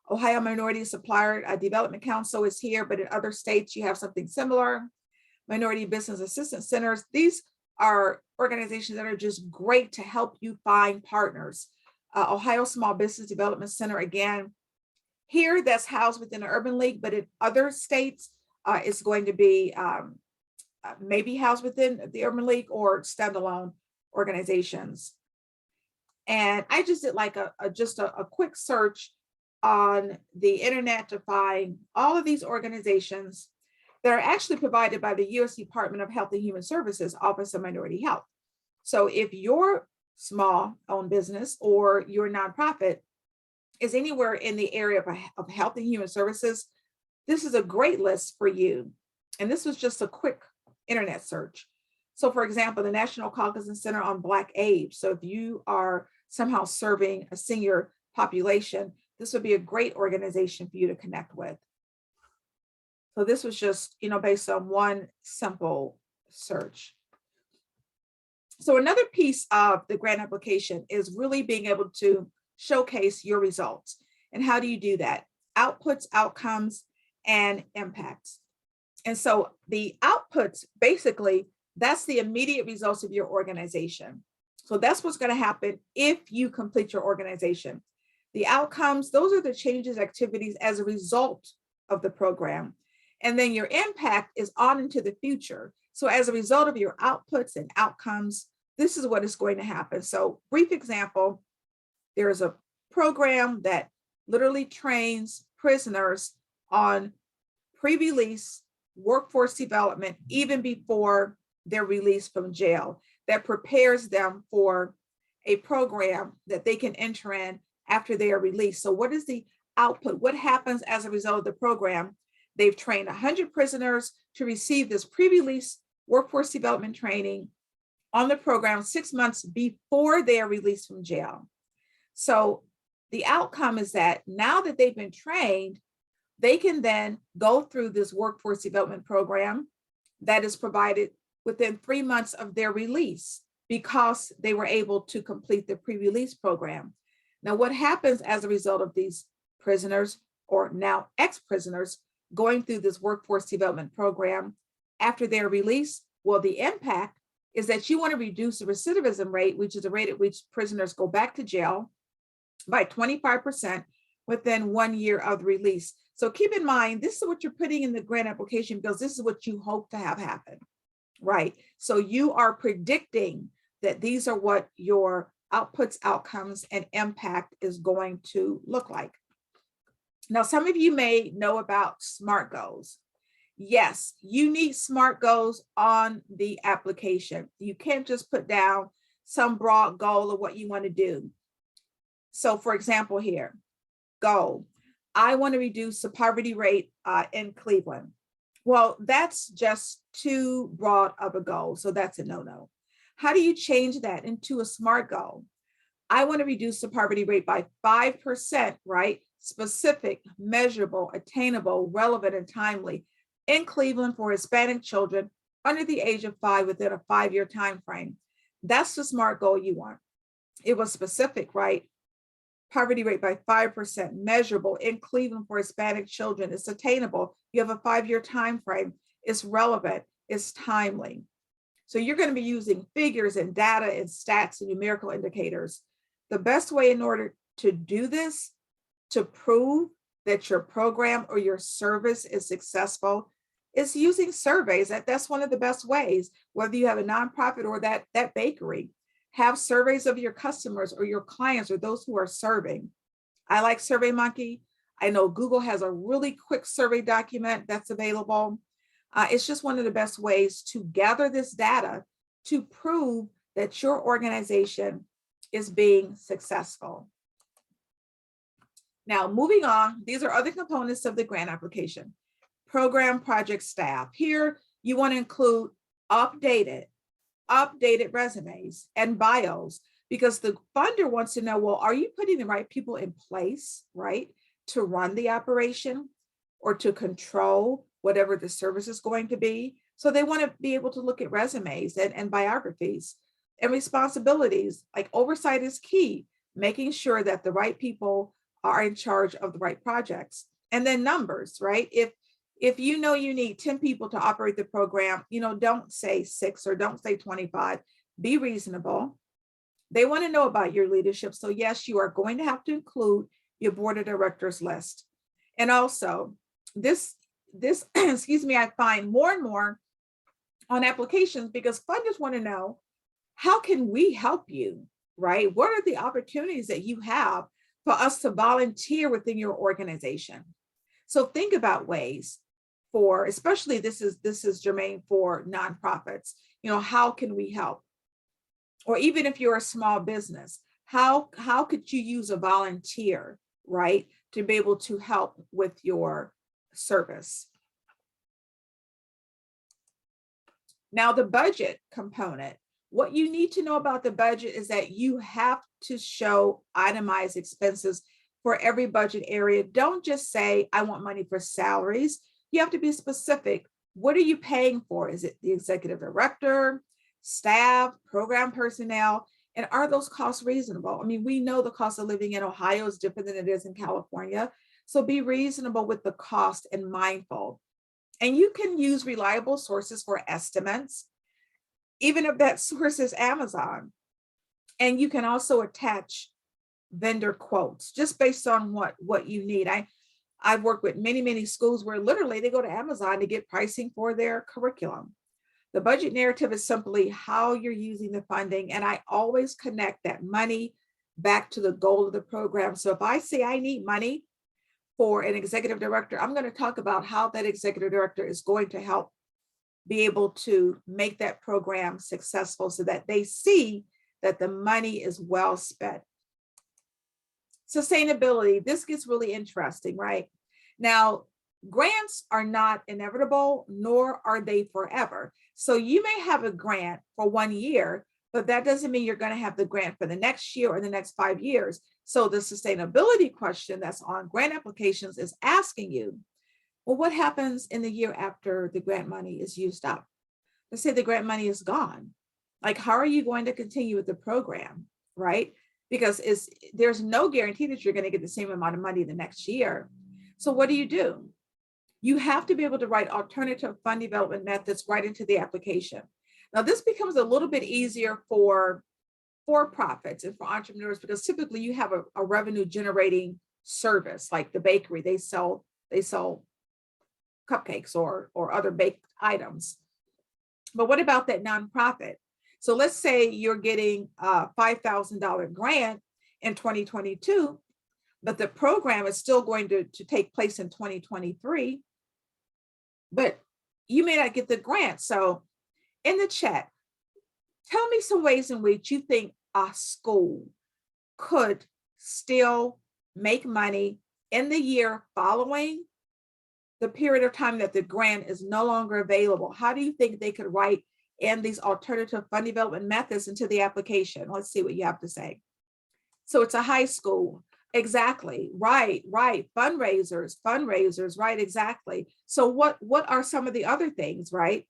Ohio Minority Supplier Development Council is here, but in other states you have something similar. Minority Business Assistance Centers. These are organizations that are just great to help you find partners. Ohio Small Business Development Center, again, here that's housed within the Urban League, but in other states, it's going to be maybe housed within the Urban League or standalone organizations. And I just did like a quick search on the internet to find all of these organizations that are actually provided by the U.S. Department of Health and Human Services Office of Minority Health. So if your small owned business or your nonprofit is anywhere in the area of health and human services, this is a great list for you. And this was just a quick internet search. So for example, the National Cognizant Center on Black Age. So if you are somehow serving a senior population, this would be a great organization for you to connect with. So this was just, based on one simple search. So another piece of the grant application is really being able to showcase your results. And how do you do that? Outputs, outcomes, and impacts. And so the outputs, basically, that's the immediate results of your organization. So that's what's going to happen if you complete your organization. The outcomes, those are the changes, activities as a result of the program. And then your impact is on into the future. So as a result of your outputs and outcomes, this is what is going to happen. So brief example, there is a program that literally trains prisoners on pre-release workforce development, even before they're released from jail, that prepares them for a program that they can enter in after they are released. So what is the output? What happens as a result of the program? They've trained 100 prisoners to receive this pre-release workforce development training on the program 6 months before they are released from jail. So the outcome is that now that they've been trained, they can then go through this workforce development program that is provided within 3 months of their release, because they were able to complete the pre-release program. Now, what happens as a result of these prisoners, or now ex-prisoners, going through this workforce development program after their release? Well, the impact is that you want to reduce the recidivism rate, which is the rate at which prisoners go back to jail, by 25% within 1 year of the release. So keep in mind, this is what you're putting in the grant application, because this is what you hope to have happen, right? So you are predicting that these are what your outputs, outcomes, and impact is going to look like. Now, some of you may know about SMART goals. yes, you need SMART goals on the application. You can't just put down some broad goal of what you want to do. So for example, here, goal, I want to reduce the poverty rate in Cleveland. Well, that's just too broad of a goal. So that's a no-no. How do you change that into a SMART goal? I want to reduce the poverty rate by 5%, right? Specific, measurable, attainable, relevant, and timely in Cleveland for Hispanic children under the age of 5 within a 5-year time frame. That's the SMART goal you want. It was specific, right? Poverty rate by 5%, measurable in Cleveland for Hispanic children. It's attainable. You have a 5-year time frame. It's relevant. It's timely. So you're going to be using figures and data and stats and numerical indicators. The best way in order to do this, to prove that your program or your service is successful, is using surveys. That's one of the best ways, whether you have a nonprofit or that bakery. Have surveys of your customers or your clients or those who are serving. I like SurveyMonkey. I know Google has a really quick survey document that's available. It's just one of the best ways to gather this data to prove that your organization is being successful. Now, moving on, these are other components of the grant application. Program project staff. Here, you want to include updated resumes and bios, because the funder wants to know, well, are you putting the right people in place, right, to run the operation or to control whatever the service is going to be? So they want to be able to look at resumes and biographies and responsibilities. Like oversight is key, making sure that the right people are in charge of the right projects. And then numbers, right? If you know you need 10 people to operate the program, don't say 6 or don't say 25, be reasonable. They want to know about your leadership. So yes, you are going to have to include your board of directors list. And also this, excuse me, I find more and more on applications, because funders want to know, how can we help you, right? What are the opportunities that you have for us to volunteer within your organization? So think about ways for, especially this is germane for nonprofits, how can we help? Or even if you're a small business, how could you use a volunteer, right, to be able to help with your service? Now, the budget component. What you need to know about the budget is that you have to show itemized expenses for every budget area. Don't just say, I want money for salaries. You have to be specific. What are you paying for? Is it the executive director, staff, program personnel? And are those costs reasonable? I mean, we know the cost of living in Ohio is different than it is in California. So be reasonable with the cost and mindful. And you can use reliable sources for estimates, even if that source is Amazon. And you can also attach vendor quotes just based on what you need. I've worked with many schools where literally they go to Amazon to get pricing for their curriculum. The budget narrative is simply how you're using the funding. And I always connect that money back to the goal of the program. So if I say I need money for an executive director, I'm going to talk about how that executive director is going to help be able to make that program successful so that they see that the money is well spent. Sustainability, this gets really interesting, right? Now, grants are not inevitable, nor are they forever. So you may have a grant for 1 year, but that doesn't mean you're going to have the grant for the next year or the next 5 years. So the sustainability question that's on grant applications is asking you, well, what happens in the year after the grant money is used up? Let's say the grant money is gone. Like, how are you going to continue with the program, right? Because there's no guarantee that you're going to get the same amount of money the next year. So what do? You have to be able to write alternative fund development methods right into the application. Now, this becomes a little bit easier for profits and for entrepreneurs, because typically you have a revenue generating service like the bakery. They sell cupcakes or other baked items. But what about that nonprofit? So let's say you're getting a $5,000 grant in 2022, but the program is still going to take place in 2023. But you may not get the grant. So in the chat, tell me some ways in which you think a school could still make money in the year following the period of time that the grant is no longer available. How do you think they could write in these alternative fund development methods into the application? Let's see what you have to say. So it's a high school. Exactly. Right. Fundraisers, right. Exactly. So what are some of the other things, right?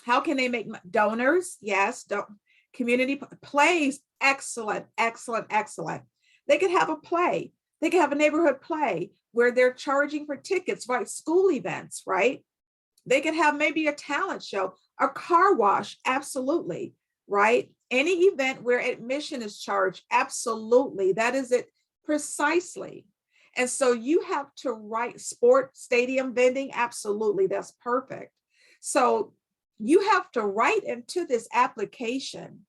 How can they make donors? Yes. Community plays. Excellent. They could have a play. They could have a neighborhood play where they're charging for tickets, right? School events, right? They could have maybe a talent show, a car wash, absolutely, right? Any event where admission is charged, absolutely. That is it precisely. And so you have to write sport stadium vending, absolutely, that's perfect. So you have to write into this application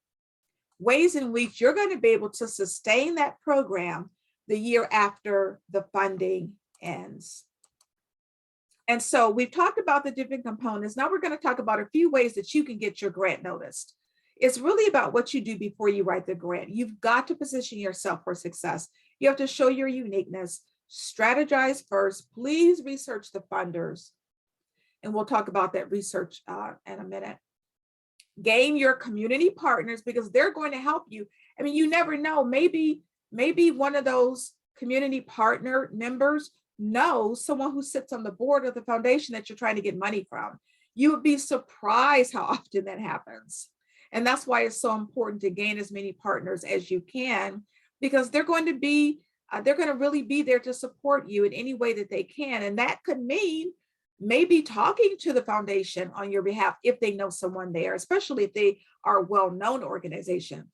ways in which you're going to be able to sustain that program the year after the funding ends. And so we've talked about the different components. Now we're going to talk about a few ways that you can get your grant noticed. It's really about what you do before you write the grant. You've got to position yourself for success. You have to show your uniqueness, strategize first. Please research the funders. And we'll talk about that research in a minute. Gain your community partners because they're going to help you. I mean, you never know, maybe one of those community partner members knows someone who sits on the board of the foundation that you're trying to get money from. You would be surprised how often that happens. And that's why it's so important to gain as many partners as you can, because they're going to really be there to support you in any way that they can. And that could mean maybe talking to the foundation on your behalf if they know someone there, especially if they are a well-known organization.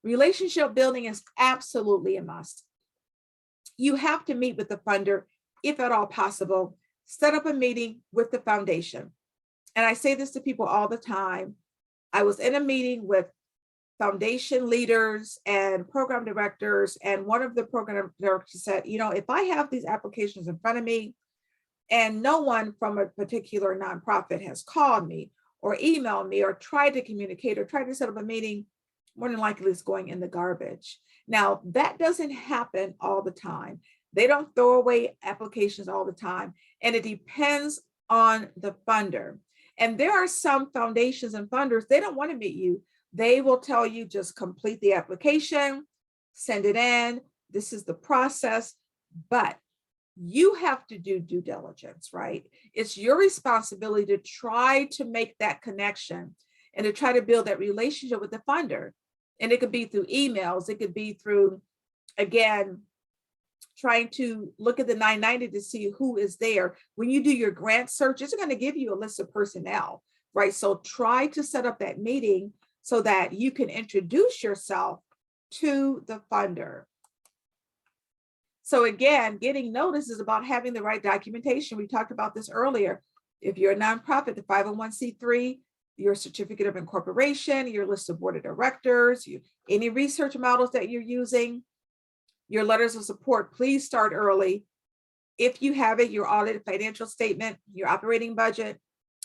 Relationship building is absolutely a must. You have to meet with the funder, if at all possible. Set up a meeting with the foundation. And I say this to people all the time. I was in a meeting with foundation leaders and program directors, and one of the program directors said, you know, if I have these applications in front of me and no one from a particular nonprofit has called me or emailed me or tried to communicate or tried to set up a meeting, more than likely it's going in the garbage. Now, that doesn't happen all the time. They don't throw away applications all the time, and it depends on the funder. And there are some foundations and funders, they don't want to meet you. They will tell you just complete the application, send it in. This is the process, but you have to do due diligence, right? It's your responsibility to try to make that connection and to try to build that relationship with the funder. And it could be through emails. It could be through, again, trying to look at the 990 to see who is there. When you do your grant search, it's going to give you a list of personnel, right? So try to set up that meeting so that you can introduce yourself to the funder. So again, getting notice is about having the right documentation. We talked about this earlier. If you're a nonprofit, the 501c3, your certificate of incorporation, your list of board of directors, any research models that you're using, your letters of support, please start early. If you have it, your audited financial statement, your operating budget,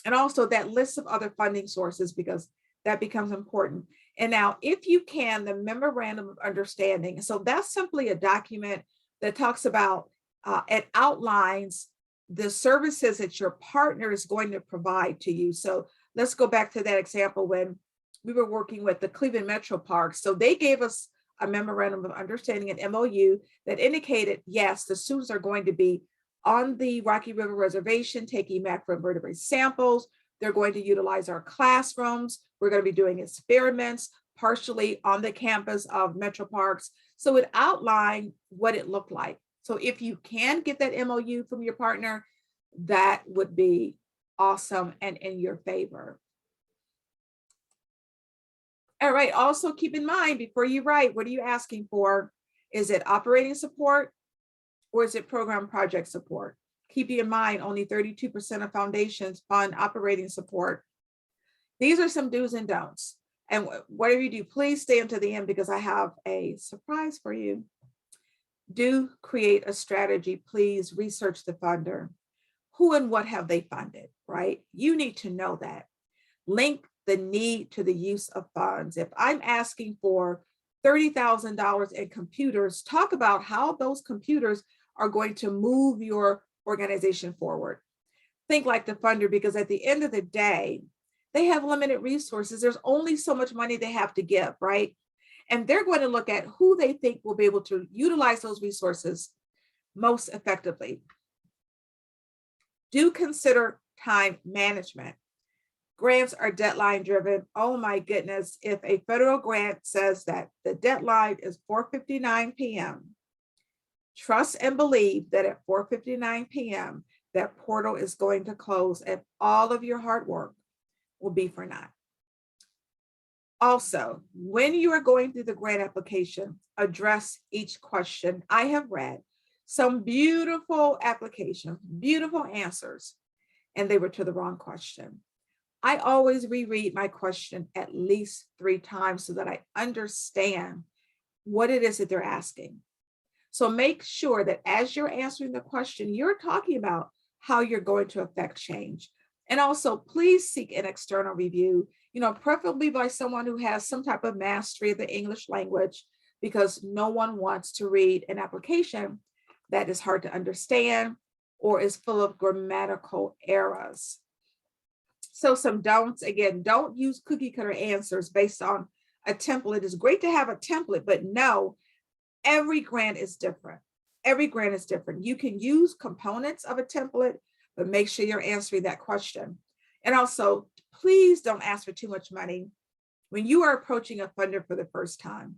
and also that list of other funding sources, because that becomes important. And now, if you can, the memorandum of understanding. So that's simply a document that talks about, it outlines the services that your partner is going to provide to you. So let's go back to that example when we were working with the Cleveland Metro Parks. So they gave us a memorandum of understanding, an MOU, that indicated, yes, the students are going to be on the Rocky River Reservation taking macroinvertebrate samples. They're going to utilize our classrooms. We're going to be doing experiments partially on the campus of Metro Parks. So it outlined what it looked like. So if you can get that MOU from your partner, that would be awesome and in your favor. All right, also keep in mind before you write, what are you asking for? Is it operating support or is it program project support? Keep in mind, only 32% of foundations fund operating support. These are some do's and don'ts. And whatever you do, please stay until the end because I have a surprise for you. Do create a strategy. Please research the funder. who and what have they funded, right? You need to know that. Link the need to the use of funds. If I'm asking for $30,000 in computers, talk about how those computers are going to move your organization forward. Think like the funder, because at the end of the day, they have limited resources. There's only so much money they have to give, right? And they're going to look at who they think will be able to utilize those resources most effectively. Do consider time management. Grants are deadline driven. Oh my goodness. If a federal grant says that the deadline is 4:59 p.m., trust and believe that at 4:59 p.m., that portal is going to close and all of your hard work will be for naught. Also, when you are going through the grant application, address each question. I have read some beautiful applications, beautiful answers, and they were to the wrong question. I always reread my question at least 3 times so that I understand what it is that they're asking. So make sure that as you're answering the question, you're talking about how you're going to affect change. And also, please seek an external review, preferably by someone who has some type of mastery of the English language, because no one wants to read an application that is hard to understand or is full of grammatical errors. So some don'ts, again, don't use cookie cutter answers based on a template. It's great to have a template, but no, every grant is different. Every grant is different. You can use components of a template, but make sure you're answering that question. And also, please don't ask for too much money when you are approaching a funder for the first time.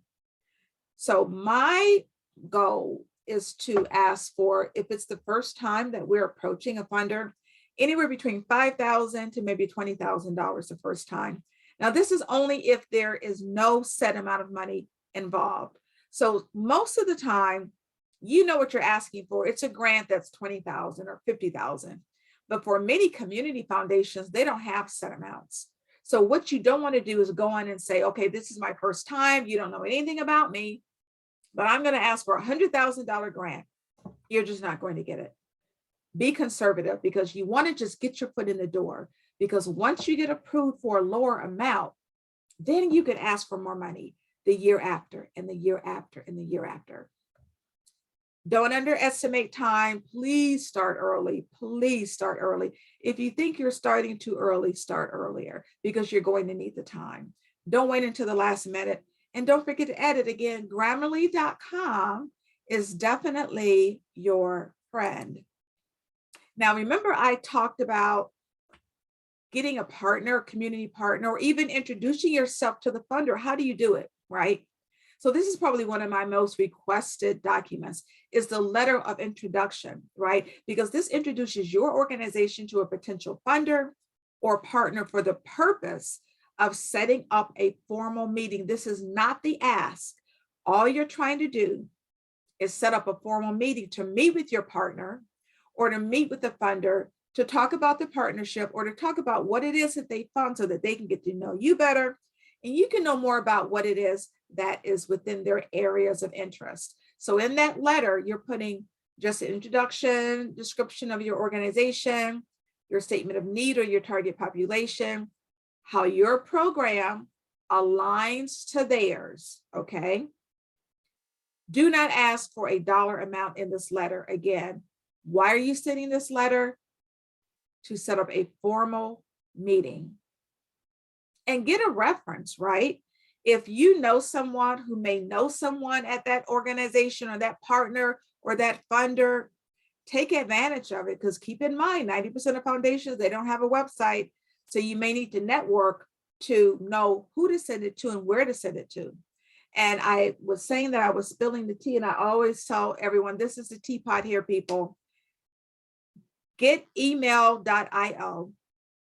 So my goal is to ask for, if it's the first time that we're approaching a funder, anywhere between $5,000 to maybe $20,000 the first time. Now, this is only if there is no set amount of money involved. So most of the time, you know what you're asking for. It's a grant that's $20,000 or $50,000. But for many community foundations, they don't have set amounts. So what you don't want to do is go on and say, okay, this is my first time. You don't know anything about me, but I'm going to ask for a $100,000 grant. You're just not going to get it. Be conservative, because you want to just get your foot in the door, because once you get approved for a lower amount, then you can ask for more money the year after and the year after and the year after. Don't underestimate time. Please start early. Please start early. If you think you're starting too early, start earlier, because you're going to need the time. Don't wait until the last minute. And don't forget to edit. Again, Grammarly.com is definitely your friend. Now, remember, I talked about getting a partner, a community partner, or even introducing yourself to the funder. How do you do it, right? So this is probably one of my most requested documents, is the letter of introduction, right? Because this introduces your organization to a potential funder or partner for the purpose of setting up a formal meeting. This is not the ask. All you're trying to do is set up a formal meeting to meet with your partner or to meet with the funder to talk about the partnership or to talk about what it is that they fund, so that they can get to know you better and you can know more about what it is that is within their areas of interest. So in that letter, you're putting just an introduction, description of your organization, your statement of need or your target population, how your program aligns to theirs, okay? Do not ask for a dollar amount in this letter. Again, why are you sending this letter? To set up a formal meeting. And get a reference, right? If you know someone who may know someone at that organization or that partner or that funder, take advantage of it, because keep in mind, 90% of foundations, they don't have a website. So you may need to network to know who to send it to and where to send it to. And I was saying that I was spilling the tea, and I always tell everyone, this is the teapot here, people. Get email.io.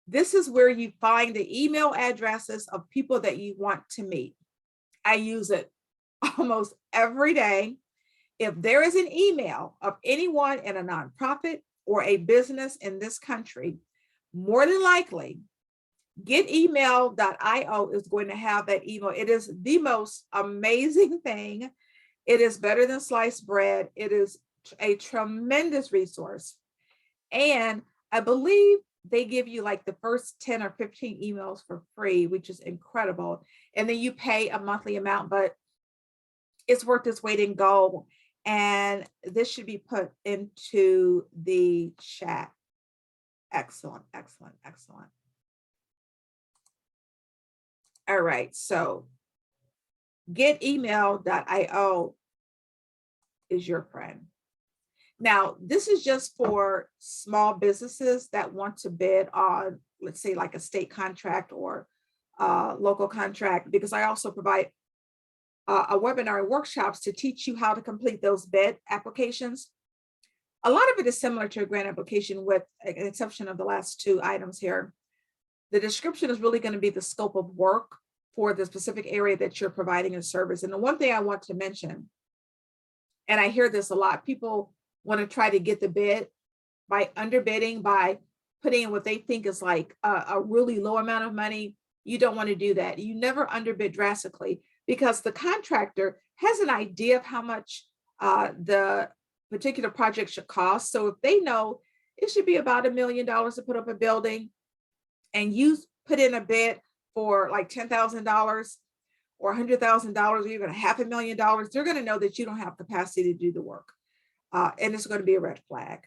This is where you find the email addresses of people that you want to meet. I use it almost every day. If there is an email of anyone in a nonprofit or a business in this country, more than likely, getemail.io is going to have that email. It is the most amazing thing. It is better than sliced bread. It is a tremendous resource. And I believe they give you like the first 10 or 15 emails for free, which is incredible. And then you pay a monthly amount, but it's worth its weight in gold. And this should be put into the chat. Excellent, excellent, excellent. All right, so getemail.io is your friend. Now, this is just for small businesses that want to bid on, let's say, like a state contract or local contract, because I also provide a webinar and workshops to teach you how to complete those bid applications. A lot of it is similar to a grant application with an exception of the last two items here. The description is really going to be the scope of work for the specific area that you're providing a service. And the one thing I want to mention, and I hear this a lot, people want to try to get the bid by underbidding, by putting in what they think is like a really low amount of money. You don't want to do that. You never underbid drastically, because the contractor has an idea of how much the particular project should cost. So if they know it should be about $1 million to put up a building, and you put in a bid for like $10,000 or $100,000 or even $500,000, they're going to know that you don't have capacity to do the work. And it's going to be a red flag.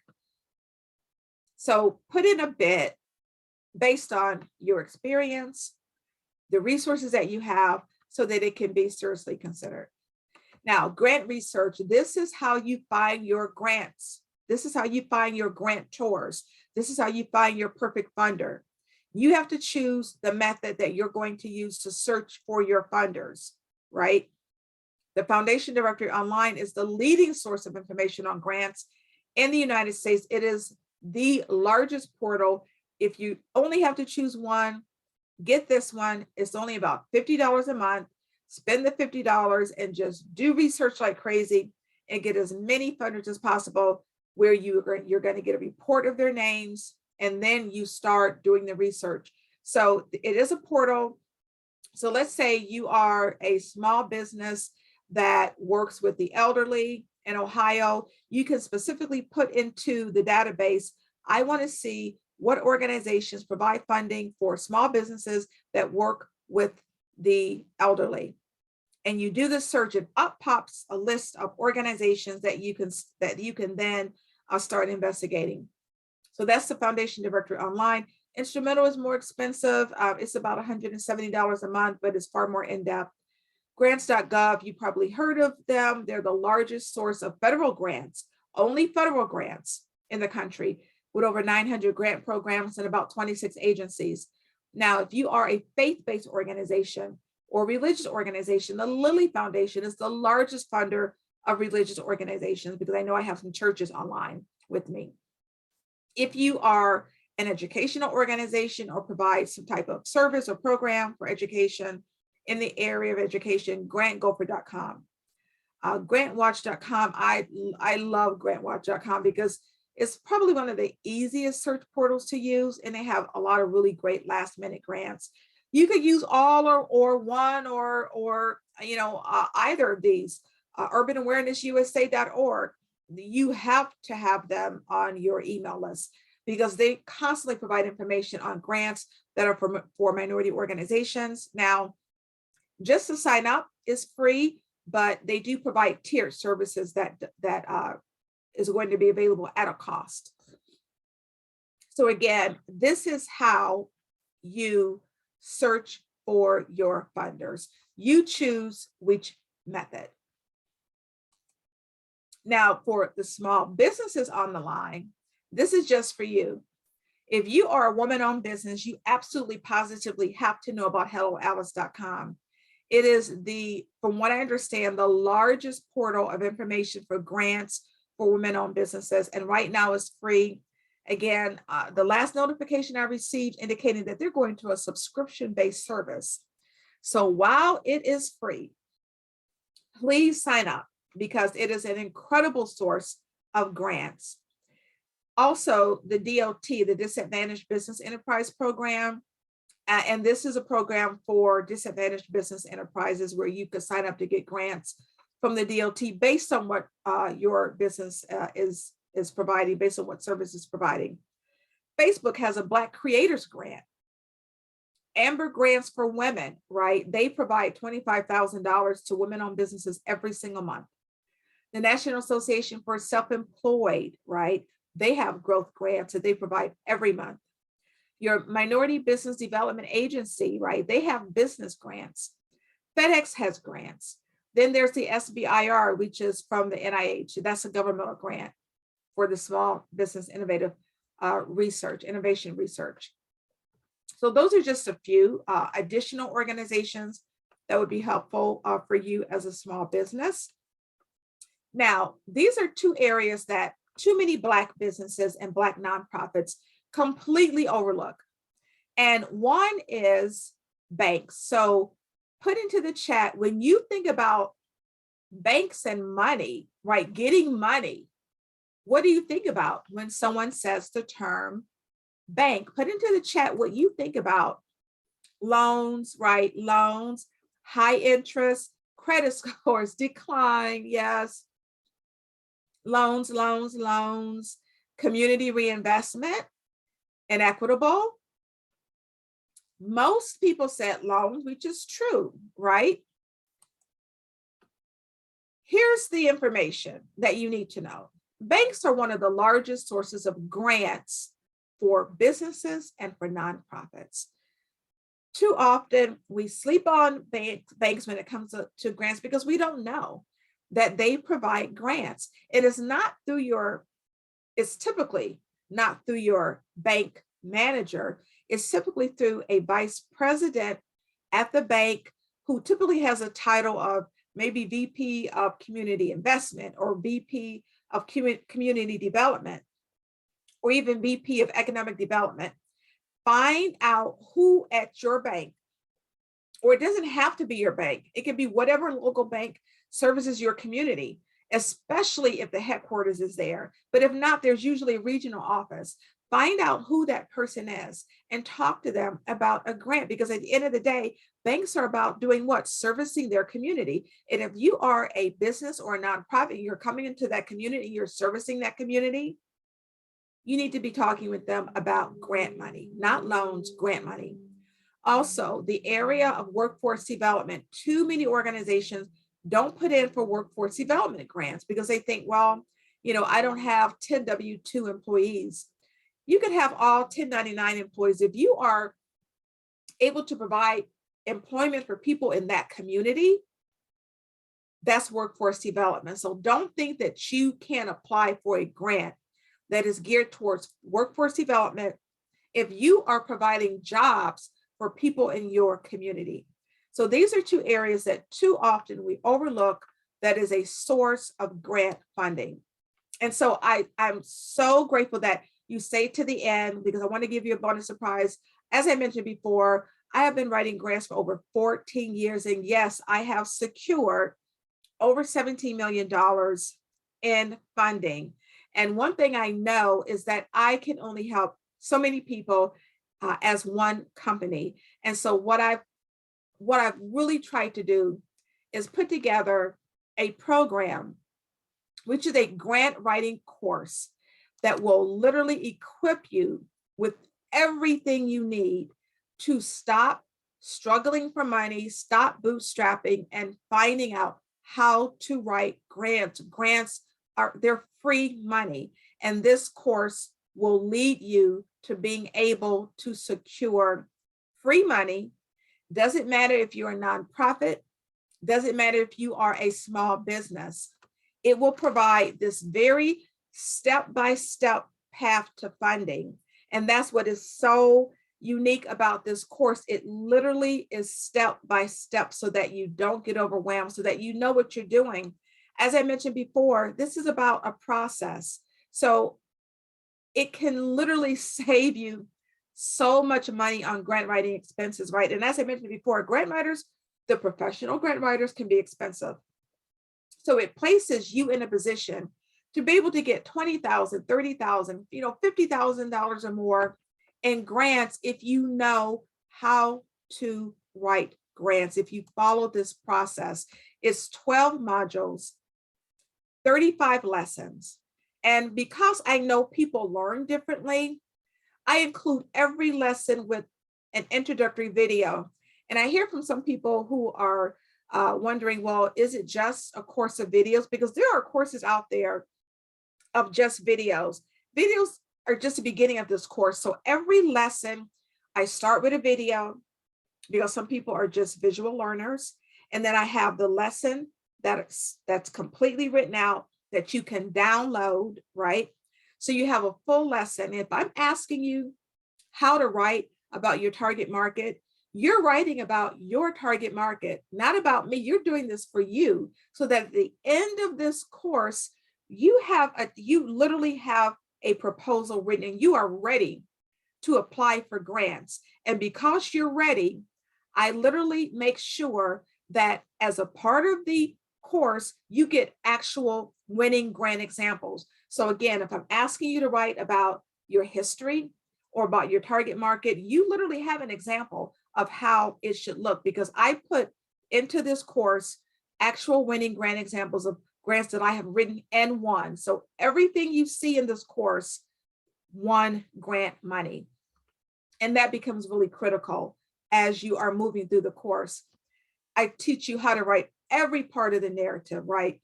So put in a bid based on your experience, the resources that you have, so that it can be seriously considered. Now, grant research, this is how you find your grants. This is how you find your grantors. This is how you find your perfect funder. You have to choose the method that you're going to use to search for your funders, right? The Foundation Directory Online is the leading source of information on grants in the United States. It is the largest portal. If you only have to choose one, get this one. It's only about $50 a month. Spend the $50 and just do research like crazy and get as many funders as possible, where you're going to get a report of their names, and then you start doing the research. So it is a portal. So let's say you are a small business that works with the elderly in Ohio. You can specifically put into the database, I want to see what organizations provide funding for small businesses that work with the elderly. And you do the search, and up pops a list of organizations that you can then start investigating. So that's the Foundation Directory Online. Instrumental is more expensive. It's about $170 a month, but it's far more in-depth. Grants.gov, you probably heard of them. They're the largest source of federal grants, only federal grants in the country, with over 900 grant programs and about 26 agencies. Now, if you are a faith-based organization or religious organization, the Lilly Foundation is the largest funder of religious organizations, because I know I have some churches online with me. If you are an educational organization or provide some type of service or program for education in the area of education, grantgopher.com. Grantwatch.com, I love grantwatch.com because it's probably one of the easiest search portals to use, and they have a lot of really great last minute grants. You could use all or one or either of these. UrbanAwarenessUSA.org. You have to have them on your email list, because they constantly provide information on grants that are for minority organizations. Now, just to sign up is free, but they do provide tiered services that is going to be available at a cost. So again, this is how you search for your funders. You choose which method. Now, for the small businesses on the line, this is just for you. If you are a woman-owned business, you absolutely positively have to know about HelloAlice.com. It is from what I understand, the largest portal of information for grants for women-owned businesses. And right now it's free. Again, the last notification I received indicating that they're going to a subscription-based service. So while it is free, please sign up, because it is an incredible source of grants. Also, the DOT, the Disadvantaged Business Enterprise Program, and this is a program for disadvantaged business enterprises where you could sign up to get grants from the DOT based on what your business is providing, based on what service is providing. Facebook has a Black Creators Grant. Amber Grants for Women, right? They provide $25,000 to women-owned businesses every single month. The National Association for Self-Employed, right? They have growth grants that they provide every month. Your Minority Business Development Agency, right? They have business grants. FedEx has grants. Then there's the SBIR, which is from the NIH. That's a governmental grant for the small business innovation research. So those are just a few additional organizations that would be helpful for you as a small business. Now, these are two areas that too many Black businesses and Black nonprofits completely overlook. And one is banks. So put into the chat, when you think about banks and money, right, getting money, what do you think about when someone says the term bank? Put into the chat what you think about. Loans, right? Loans, high interest, credit scores decline, yes. Loans, community reinvestment, and equitable. Most people said loans, which is true, right? Here's the information that you need to know. Banks are one of the largest sources of grants for businesses and for nonprofits. Too often we sleep on banks when it comes to grants because we don't know that they provide grants. It's typically not through your bank manager. It's typically through a vice president at the bank who typically has a title of maybe VP of community investment or VP of community development, or even VP of economic development. Find out who at your bank, or it doesn't have to be your bank. It can be whatever local bank services your community, especially if the headquarters is there. But if not, there's usually a regional office. Find out who that person is and talk to them about a grant, because at the end of the day, banks are about doing what? Servicing their community. And if you are a business or a nonprofit, you're coming into that community, you're servicing that community, you need to be talking with them about grant money, not loans, grant money. Also, the area of workforce development, too many organizations don't put in for workforce development grants because they think, well, I don't have 10 W-2 employees. You could have all 1099 employees. If you are able to provide employment for people in that community, that's workforce development. So don't think that you can apply for a grant that is geared towards workforce development if you are providing jobs for people in your community. So these are two areas that too often we overlook that is a source of grant funding. And so I'm so grateful that you stayed to the end, because I want to give you a bonus surprise. As I mentioned before, I have been writing grants for over 14 years. And yes, I have secured over $17 million in funding. And one thing I know is that I can only help so many people as one company. And so what I've really tried to do is put together a program, which is a grant writing course that will literally equip you with everything you need to stop struggling for money, stop bootstrapping, and finding out how to write grants. Grants they're free money. And this course will lead you to being able to secure free money. Doesn't matter if you're a nonprofit, doesn't matter if you are a small business. It will provide this very step-by-step path to funding. And that's what is so unique about this course. It literally is step-by-step so that you don't get overwhelmed, so that you know what you're doing. As I mentioned before, this is about a process. So it can literally save you so much money on grant writing expenses, right? And as I mentioned before, grant writers, the professional grant writers, can be expensive. So it places you in a position to be able to get $20,000, $30,000, $50,000 or more in grants if you know how to write grants, if you follow this process. It's 12 modules, 35 lessons. And because I know people learn differently, I include every lesson with an introductory video. And I hear from some people who are wondering, well, is it just a course of videos? Because there are courses out there of just videos. Videos are just the beginning of this course. So every lesson, I start with a video because some people are just visual learners. And then I have the lesson that's completely written out that you can download, right? So you have a full lesson. If I'm asking you how to write about your target market, you're writing about your target market, not about me. You're doing this for you so that at the end of this course, you literally have a proposal written and you are ready to apply for grants. And because you're ready, I literally make sure that as a part of the course, you get actual winning grant examples. So again, if I'm asking you to write about your history or about your target market, you literally have an example of how it should look, because I put into this course actual winning grant examples of grants that I have written and won. So everything you see in this course won grant money. And that becomes really critical as you are moving through the course. I teach you how to write every part of the narrative, right?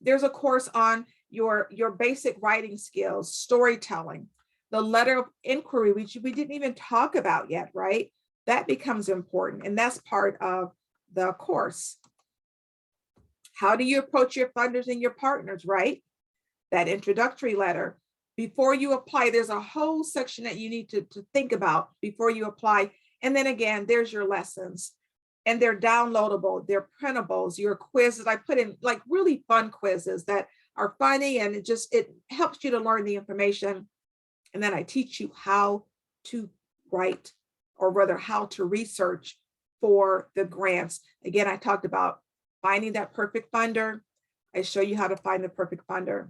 There's a course on your basic writing skills, storytelling, the letter of inquiry, which we didn't even talk about yet, right? That becomes important, and that's part of the course. How do you approach your funders and your partners, right? That introductory letter. Before you apply, there's a whole section that you need to think about before you apply. And then again, there's your lessons. And they're downloadable, they're printables, your quizzes. I put in like really fun quizzes that are funny, and it helps you to learn the information. And then I teach you how to write, or rather how to research for the grants. Again, I talked about finding that perfect funder. I show you how to find the perfect funder.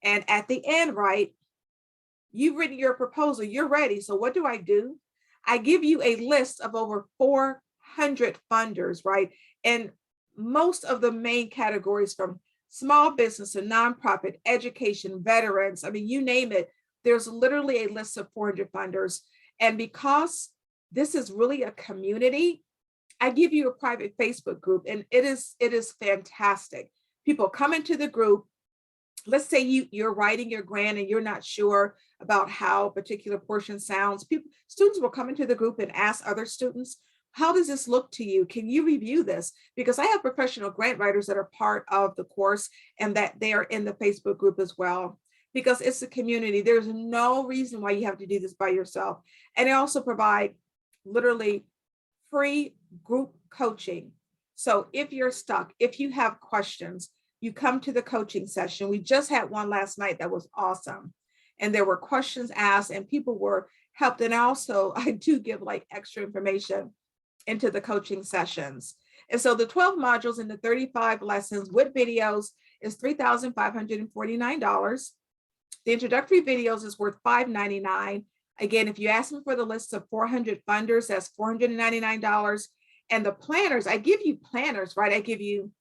And at the end, right, you've written your proposal, you're ready. So what do? I give you a list of over 400 funders, right? And most of the main categories, from small business to nonprofit, education, veterans, I mean, you name it, there's literally a list of 400 funders. And because this is really a community, I give you a private Facebook group, and it is fantastic. People come into the group. Let's say you're writing your grant and you're not sure about how a particular portion sounds. Students will come into the group and ask other students, how does this look to you? Can you review this? Because I have professional grant writers that are part of the course and that they are in the Facebook group as well, because it's a community. There's no reason why you have to do this by yourself. And I also provide literally free group coaching. So if you're stuck, if you have questions, you come to the coaching session. We just had one last night that was awesome. And there were questions asked and people were helped. And also I do give like extra information into the coaching sessions. And so the 12 modules and the 35 lessons with videos is $3,549. The introductory videos is worth $599. Again, if you ask me for the list of 400 funders, that's $499. And the planners, I give you planners, right? I give you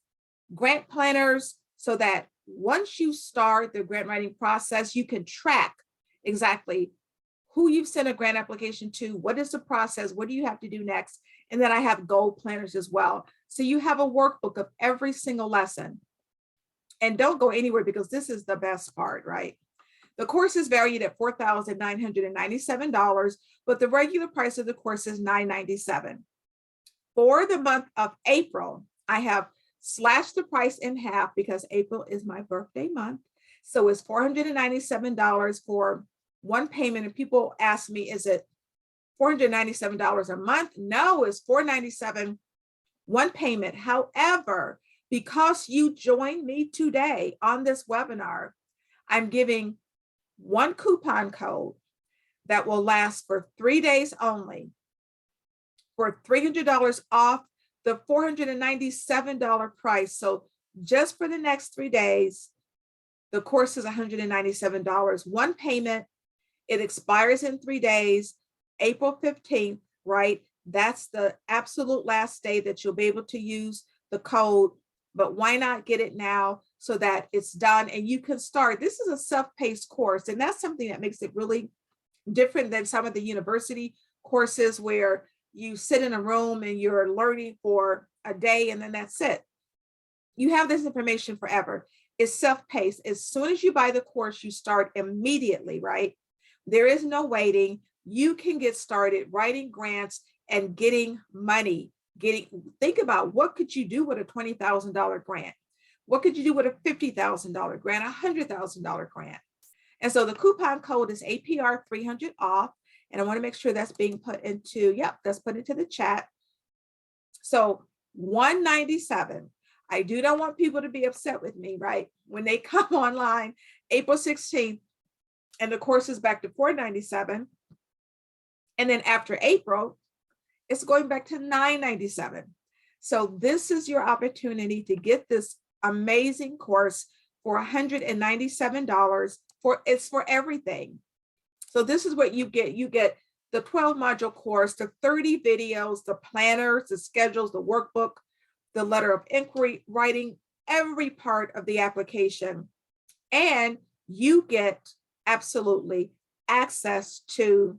grant planners so that once you start the grant writing process, you can track exactly who you've sent a grant application to, what is the process, what do you have to do next? And then I have goal planners as well. So you have a workbook of every single lesson. And don't go anywhere, because this is the best part, right? The course is valued at $4,997, but the regular price of the course is $997. For the month of April, I have slashed the price in half because April is my birthday month. So it's $497 for one payment. And people ask me, is it $497 a month? No, it's $497 one payment. However, because you joined me today on this webinar, I'm giving one coupon code that will last for 3 days only for $300 off the $497 price. So just for the next 3 days, the course is $197, one payment. It expires in 3 days, April 15th, right? That's the absolute last day that you'll be able to use the code, but why not get it now so that it's done and you can start. This is a self-paced course, and that's something that makes it really different than some of the university courses where you sit in a room and you're learning for a day and then that's it. You have this information forever. It's self-paced. As soon as you buy the course, you start immediately, right? There is no waiting. You can get started writing grants and getting money. Think about what could you do with a $20,000 grant? What could you do with a $50,000 grant, a $100,000 grant? And so the coupon code is APR 300 off. And I want to make sure that's being put into, yep, that's put into the chat. So $197. I do not want people to be upset with me, right? When they come online April 16th and the course is back to $497. And then after April, it's going back to $997. So this is your opportunity to get this amazing course for $197. It's for everything. So this is what you get. You get the 12 module course, the 30 videos, the planners, the schedules, the workbook, the letter of inquiry, writing every part of the application. And you get absolutely access to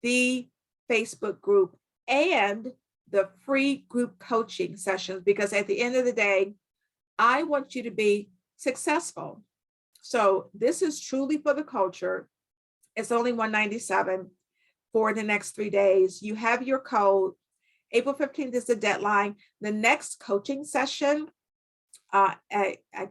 the Facebook group and the free group coaching sessions, because at the end of the day, I want you to be successful. So this is truly for the culture. It's only $197 for the next 3 days. You have your code. April 15th is the deadline. The next coaching session, I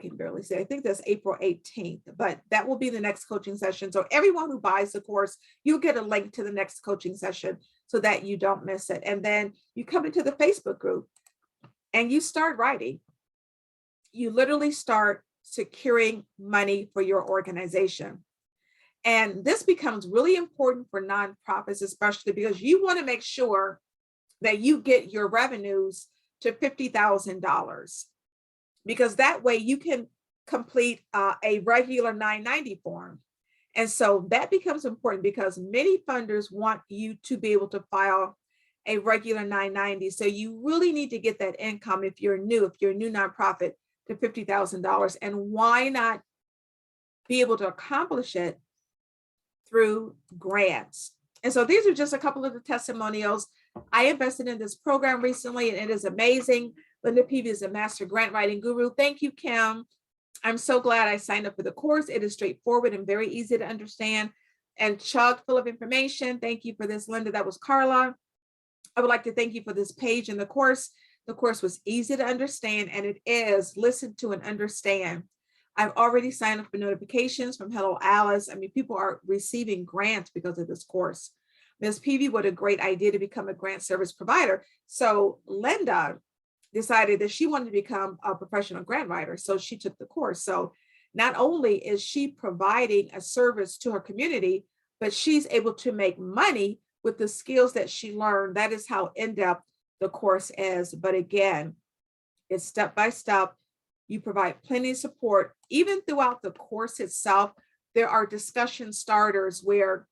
can barely say, I think that's April 18th, but that will be the next coaching session. So everyone who buys the course, you'll get a link to the next coaching session so that you don't miss it. And then you come into the Facebook group and you start writing. You literally start securing money for your organization. And this becomes really important for nonprofits, especially because you want to make sure that you get your revenues to $50,000, because that way you can complete a regular 990 form. And so that becomes important because many funders want you to be able to file a regular 990. So you really need to get that income if you're a new nonprofit to $50,000. And why not be able to accomplish it through grants? And so these are just a couple of the testimonials. I invested in this program recently and it is amazing. Linda Peavy is a master grant writing guru. Thank you, Kim. I'm so glad I signed up for the course. It is straightforward and very easy to understand and chock full of information. Thank you for this, Linda. That was Carla. I would like to thank you for this page in the course. The course was easy to understand, and it is listen to and understand. I've already signed up for notifications from Hello Alice. I mean, people are receiving grants because of this course. Ms. Peavy, what a great idea to become a grant service provider. So Linda decided that she wanted to become a professional grant writer. So she took the course. So not only is she providing a service to her community, but she's able to make money with the skills that she learned. That is how in-depth the course is. But again, it's step by step. You provide plenty of support. Even throughout the course itself, there are discussion starters where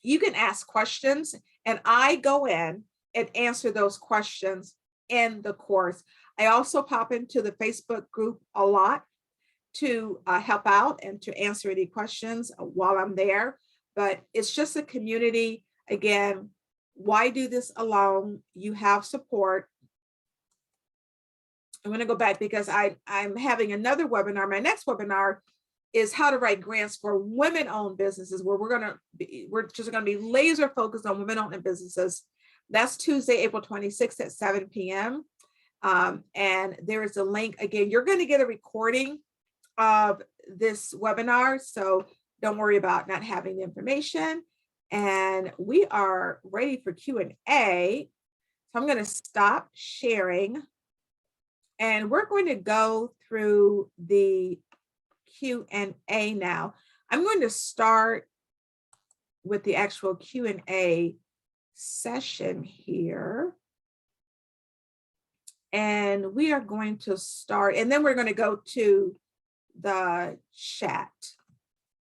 you can ask questions and I go in and answer those questions in the course. I also pop into the Facebook group a lot to help out and to answer any questions while I'm there. But it's just a community. Again, why do this alone? You have support. I'm going to go back because I'm having another webinar. My next webinar is how to write grants for women-owned businesses, where we're just going to be laser focused on women-owned businesses. That's Tuesday, April 26th at 7 p.m. And there is a link. Again, you're going to get a recording of this webinar, so don't worry about not having the information. And we are ready for Q&A. So I'm going to stop sharing. And we're going to go through the Q&A now. I'm going to start with the actual Q&A session here. And we are going to start, and then we're going to go to the chat.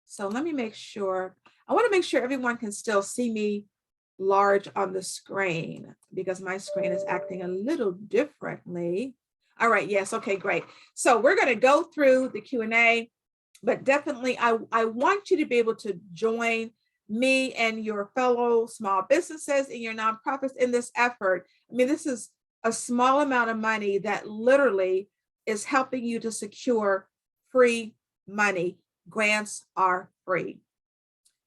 So let me make sure, I want to make sure everyone can still see me large on the screen because my screen is acting a little differently. All right, yes, okay, great. So we're going to go through the Q&A, but definitely I want you to be able to join me and your fellow small businesses and your nonprofits in this effort. I mean, this is a small amount of money that literally is helping you to secure free money. Grants are free.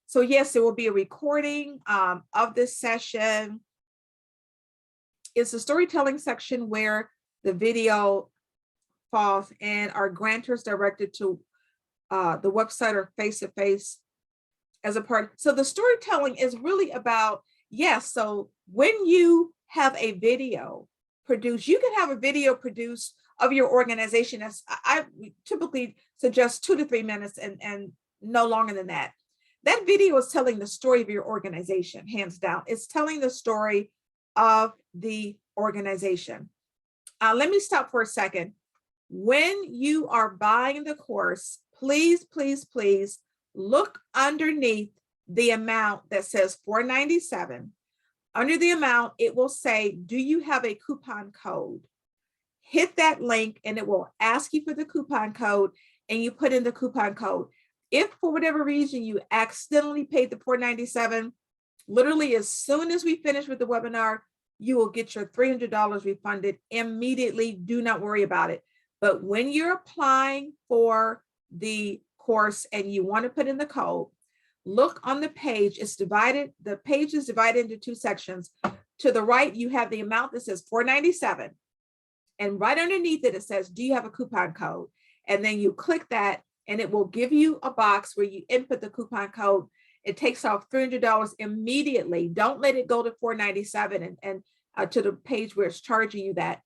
So yes, there will be a recording of this session. It's a storytelling section where the video falls and our grantors directed to the website or face-to-face as a part. So the storytelling is really about, yes, so when you have a video produced, you can have a video produced of your organization. As I typically suggest 2 to 3 minutes and no longer than that. That video is telling the story of your organization, hands down. It's telling the story of the organization. Let me stop for a second. When you are buying the course, please, please, please look underneath the amount that says $497. Under the amount, it will say, do you have a coupon code? Hit that link and it will ask you for the coupon code and you put in the coupon code. If for whatever reason you accidentally paid the $497, literally as soon as we finish with the webinar, you will get your $300 refunded immediately. Do not worry about it. But when you're applying for the course and you want to put in the code, look on the page. It's divided. The page is divided into 2 sections. To the right, you have the amount that says $497. And right underneath it, it says, do you have a coupon code? And then you click that and it will give you a box where you input the coupon code. It takes off $300 immediately. Don't let it go to $497 and to the page where it's charging you that.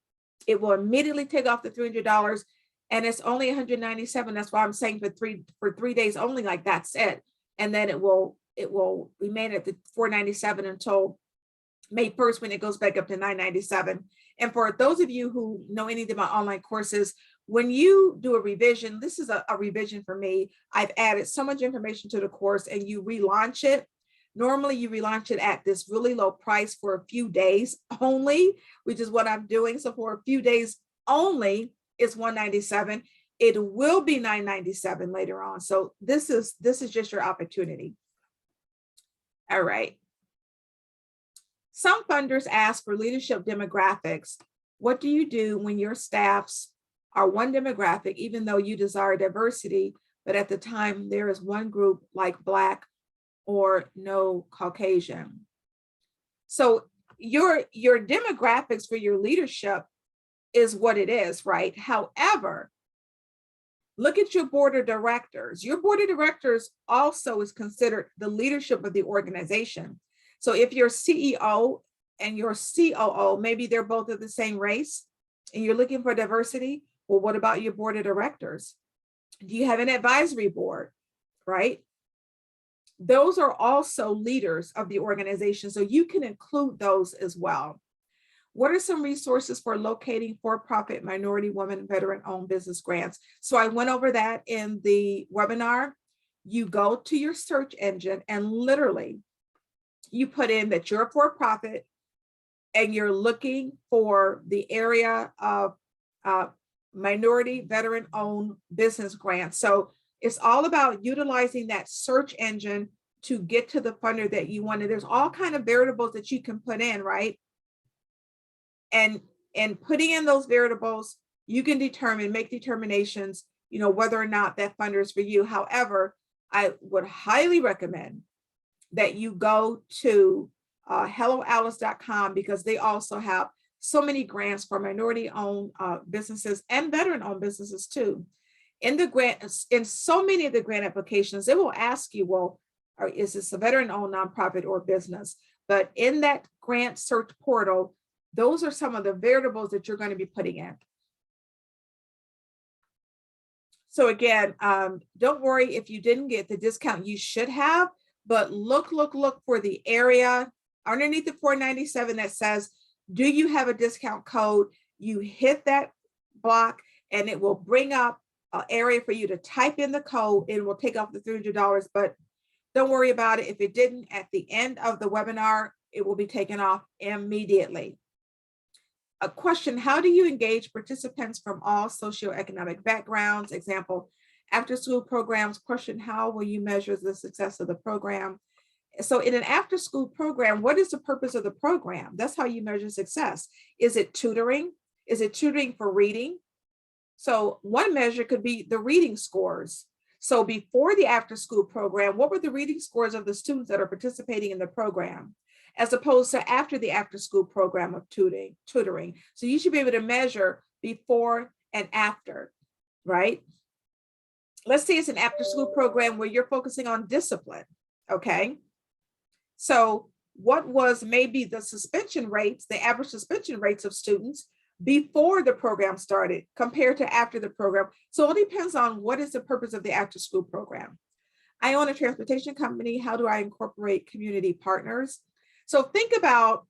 It will immediately take off the $300 and it's only $197. That's why I'm saying for 3 days only, like that's it. And then it will remain at the $497 until May 1st when it goes back up to $997. And for those of you who know anything about online courses, when you do a revision, this is a revision for me. I've added so much information to the course and you relaunch it. Normally you relaunch it at this really low price for a few days only, which is what I'm doing. So for a few days only, it's $197. It will be $997 later on. So this is just your opportunity. All right. Some funders ask for leadership demographics. What do you do when your staffs are one demographic, even though you desire diversity, but at the time there is one group like Black or no Caucasian? So your demographics for your leadership is what it is, right? However, look at your board of directors. Your board of directors also is considered the leadership of the organization. So if your CEO and your COO, maybe they're both of the same race and you're looking for diversity, well, what about your board of directors? Do you have an advisory board, right? Those are also leaders of the organization, so you can include those as well. What are some resources for locating for-profit minority, women, veteran-owned business grants? So I went over that in the webinar. You go to your search engine and literally you put in that you're a for-profit and you're looking for the area of minority, veteran-owned business grants. So it's all about utilizing that search engine to get to the funder that you wanted. There's all kinds of variables that you can put in, right? And putting in those variables, you can make determinations, whether or not that funder is for you. However, I would highly recommend that you go to helloalice.com because they also have so many grants for minority-owned businesses and veteran-owned businesses too. In so many of the grant applications, it will ask you, well, is this a veteran-owned nonprofit or business? But in that grant search portal, those are some of the variables that you're going to be putting in. So again, don't worry if you didn't get the discount you should have, but look for the area underneath the $497 that says, do you have a discount code? You hit that block and it will bring up an area for you to type in the code. It will take off the $300, but don't worry about it. If it didn't, at the end of the webinar, it will be taken off immediately. A question, how do you engage participants from all socioeconomic backgrounds? Example, after school programs. Question, how will you measure the success of the program? So in an after-school program, what is the purpose of the program? That's how you measure success. Is it tutoring? Is it tutoring for reading? So one measure could be the reading scores. So before the after-school program, what were the reading scores of the students that are participating in the program, as opposed to after the after-school program of tutoring? So you should be able to measure before and after, right? Let's say it's an after-school program where you're focusing on discipline, okay? So what was maybe the suspension rates, the average suspension rates of students before the program started compared to after the program? So it depends on what is the purpose of the after-school program. I own a transportation company. How do I incorporate community partners? So think about,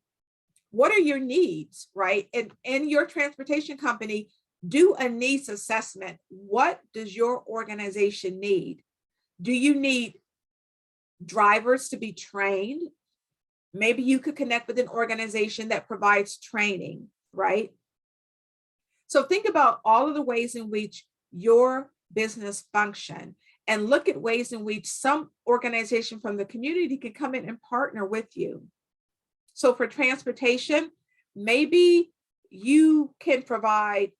what are your needs, right? And in your transportation company, do a needs assessment. What does your organization need? Do you need drivers to be trained? Maybe you could connect with an organization that provides training, right? So think about all of the ways in which your business function, and look at ways in which some organization from the community can come in and partner with you. So for transportation, maybe you can provide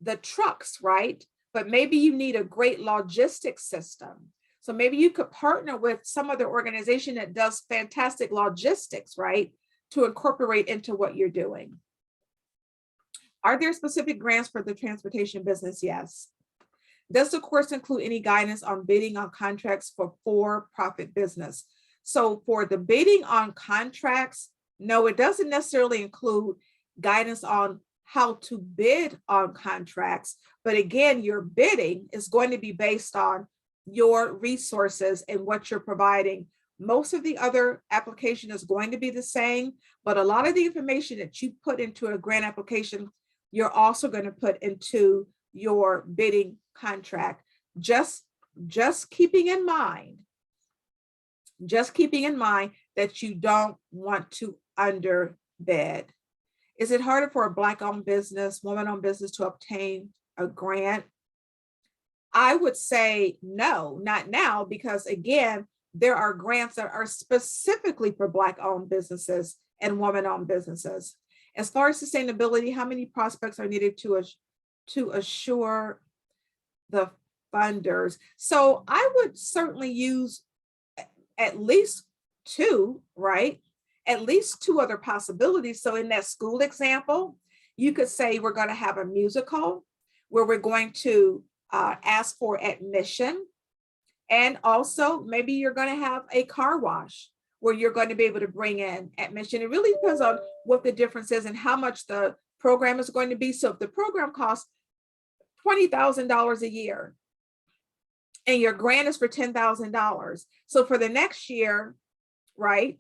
the trucks, right? But maybe you need a great logistics system. So maybe you could partner with some other organization that does fantastic logistics, right? To incorporate into what you're doing. Are there specific grants for the transportation business? Yes. Does the course include any guidance on bidding on contracts for for-profit business? So for the bidding on contracts, no, it doesn't necessarily include guidance on how to bid on contracts. But again, your bidding is going to be based on your resources and what you're providing. Most of the other application is going to be the same, but a lot of the information that you put into a grant application, you're also going to put into your bidding contract. Just keeping in mind that you don't want to underbid. Is it harder for a Black-owned business, woman-owned business to obtain a grant? I would say no, not now, because again, there are grants that are specifically for Black-owned businesses and woman-owned businesses. As far as sustainability, how many prospects are needed to assure the funders? So I would certainly use at least two, right? At least two other possibilities. So in that school example, you could say we're going to have a musical where we're going to ask for admission. And also maybe you're going to have a car wash where you're going to be able to bring in admission. It really depends on what the difference is and how much the program is going to be. So if the program costs $20,000 a year and your grant is for $10,000. So for the next year, right,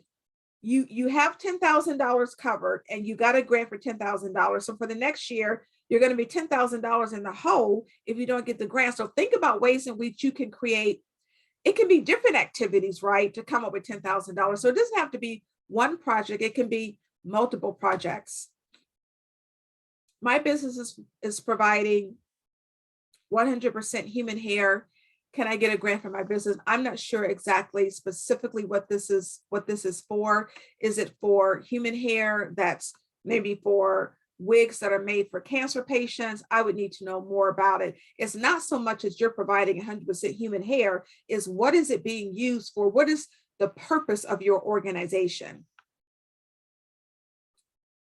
you have $10,000 covered and you got a grant for $10,000. So for the next year, you're going to be $10,000 in the hole if you don't get the grant. So think about ways in which you can create, it can be different activities, right, to come up with $10,000. So it doesn't have to be one project, it can be multiple projects. My business is providing 100% human hair. Can I get a grant for my business? I'm not sure exactly specifically what this is for. Is it for human hair that's maybe for wigs that are made for cancer patients? I would need to know more about it. It's not so much as you're providing 100% human hair, is what is it being used for? What is the purpose of your organization?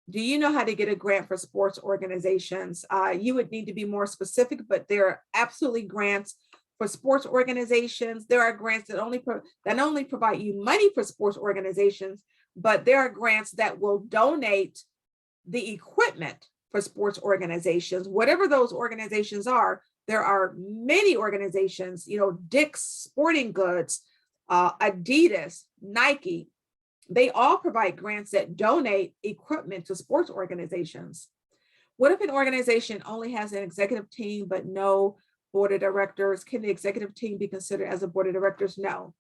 Do you know how to get a grant for sports organizations? You would need to be more specific, but there are absolutely grants for sports organizations. There are grants that only provide you money for sports organizations, but there are grants that will donate the equipment for sports organizations. Whatever those organizations are, there are many organizations, Dick's Sporting Goods, Adidas, Nike, they all provide grants that donate equipment to sports organizations. What if an organization only has an executive team but no board of directors? Can the executive team be considered as a board of directors? No.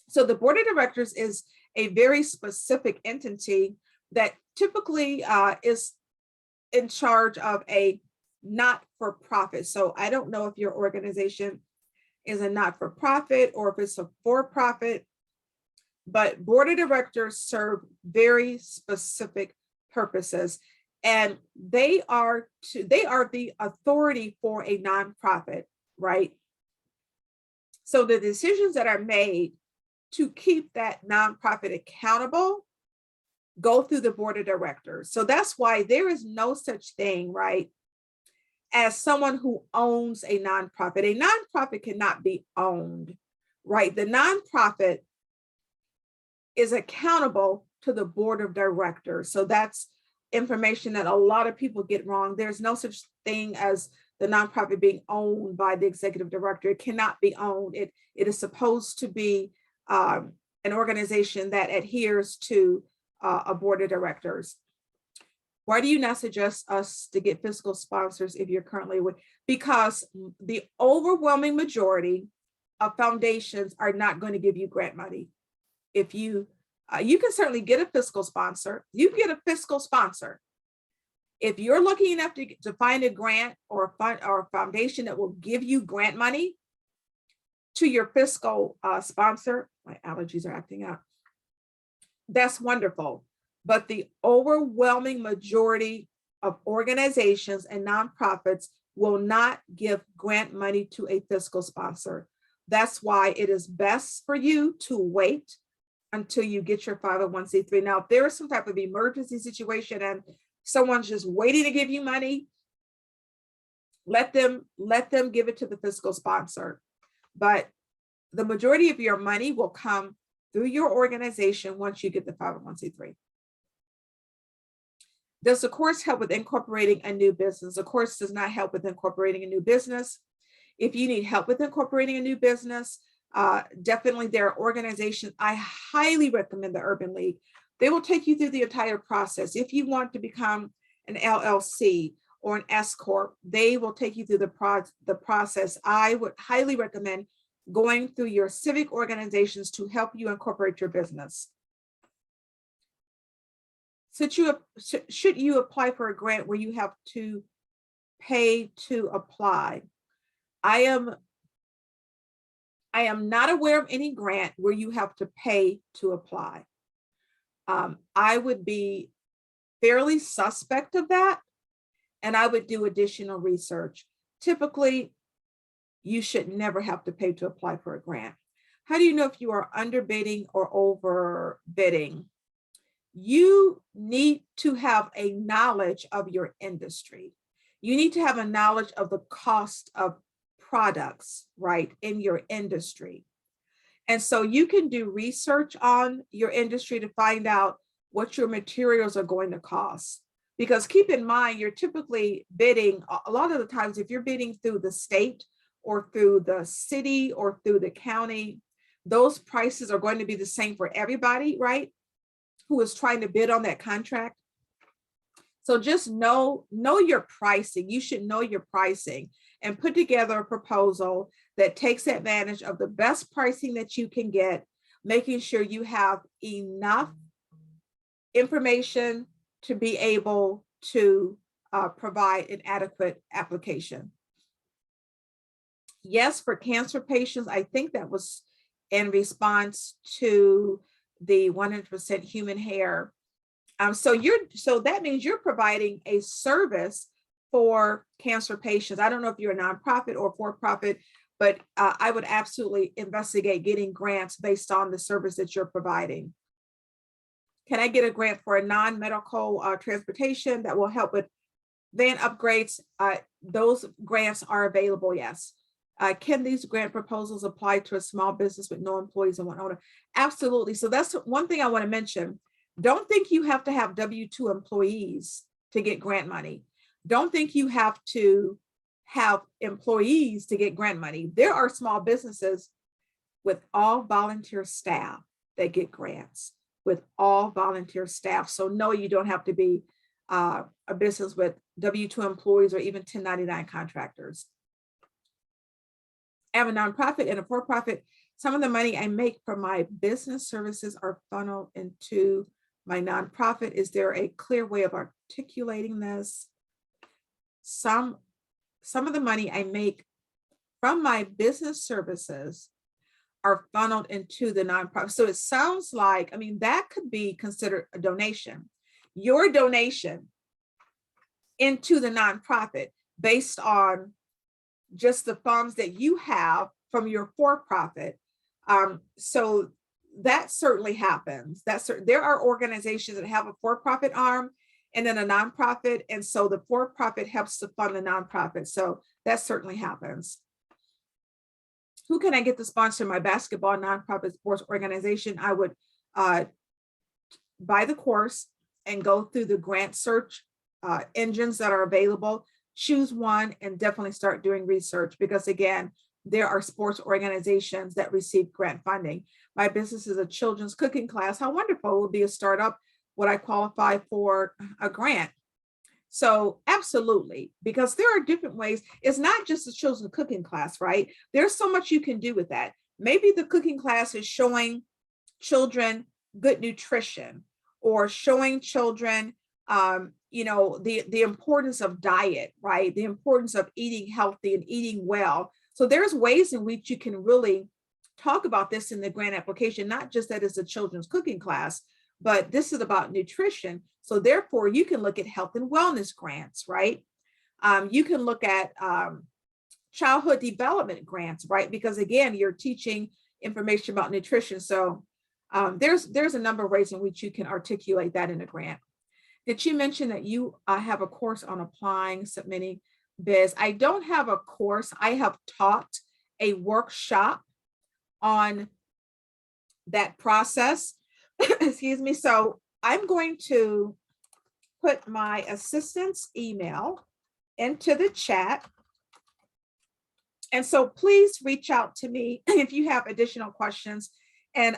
So the board of directors is a very specific entity that typically is in charge of a not-for-profit. So I don't know if your organization is a not-for-profit or if it's a for-profit. but board of directors serve very specific purposes, and they are the authority for a nonprofit, right? So the decisions that are made to keep that nonprofit accountable go through the board of directors. So that's why there is no such thing, right, as someone who owns a nonprofit. A nonprofit cannot be owned, right? The nonprofit is accountable to the board of directors. So that's information that a lot of people get wrong. There's no such thing as the nonprofit being owned by the executive director. It cannot be owned. It is supposed to be an organization that adheres to a board of directors. Why do you not suggest us to get fiscal sponsors if you're currently with? Because the overwhelming majority of foundations are not going to give you grant money. If you can certainly get a fiscal sponsor. You can get a fiscal sponsor. If you're lucky enough to find a grant or a fund or a foundation that will give you grant money to your fiscal sponsor, my allergies are acting out. That's wonderful. But the overwhelming majority of organizations and nonprofits will not give grant money to a fiscal sponsor. That's why it is best for you to wait until you get your 501c3. Now, if there is some type of emergency situation and someone's just waiting to give you money, let them give it to the fiscal sponsor. But the majority of your money will come through your organization once you get the 501c3. Does the course help with incorporating a new business? The course does not help with incorporating a new business. If you need help with incorporating a new business, definitely there are organizations. I highly recommend the Urban League. They will take you through the entire process. If you want to become an LLC or an S Corp, they will take you through the process. I would highly recommend going through your civic organizations to help you incorporate your business. Should you apply for a grant where you have to pay to apply? I am not aware of any grant where you have to pay to apply. I would be fairly suspect of that, and I would do additional research. Typically, you should never have to pay to apply for a grant. How do you know if you are underbidding or overbidding? You need to have a knowledge of your industry. You need to have a knowledge of the cost of products, right, in your industry. And so you can do research on your industry to find out what your materials are going to cost. Because keep in mind, you're typically bidding, a lot of the times, if you're bidding through the state or through the city or through the county, those prices are going to be the same for everybody, right, who is trying to bid on that contract. So just know your pricing. You should know your pricing and put together a proposal that takes advantage of the best pricing that you can get, making sure you have enough information to be able to provide an adequate application. Yes, for cancer patients, I think that was in response to the 100% human hair. So that means you're providing a service for cancer patients. I don't know if you're a nonprofit or for-profit, but I would absolutely investigate getting grants based on the service that you're providing. Can I get a grant for a non-medical transportation that will help with van upgrades? Those grants are available, yes. Can these grant proposals apply to a small business with no employees and one owner? Absolutely. So that's one thing I want to mention. Don't think you have to have W-2 employees to get grant money. Don't think you have to have employees to get grant money. There are small businesses with all volunteer staff that get grants, with all volunteer staff. So no, you don't have to be a business with W-2 employees or even 1099 contractors. I have a nonprofit and a for-profit. Some of the money I make from my business services are funneled into my nonprofit. Is there a clear way of articulating this? Some of the money I make from my business services are funneled into the nonprofit. So it sounds like, I mean, that could be considered a donation. Your donation into the nonprofit based on just the funds that you have from your for-profit. So that certainly happens. There are organizations that have a for-profit arm and then a nonprofit. And so the for-profit helps to fund the nonprofit. So that certainly happens. Who can I get to sponsor my basketball nonprofit sports organization? I would buy the course and go through the grant search engines that are available. Choose one and definitely start doing research, because again, there are sports organizations that receive grant funding. My business is a children's cooking class. How wonderful. It would be a startup. Would I qualify for a grant? So absolutely, because there are different ways. It's not just a children's cooking class, right? There's so much you can do with that. Maybe the cooking class is showing children good nutrition, or showing children the importance of diet, right? The importance of eating healthy and eating well. So there's ways in which you can really talk about this in the grant application, not just that it's a children's cooking class, but this is about nutrition. So therefore you can look at health and wellness grants, right? You can look at childhood development grants, right? Because again, you're teaching information about nutrition. So there's a number of ways in which you can articulate that in a grant. Did you mention that you have a course on applying, submitting bids? I don't have a course. I have taught a workshop on that process. Excuse me. So I'm going to put my assistant's email into the chat. And so please reach out to me if you have additional questions. And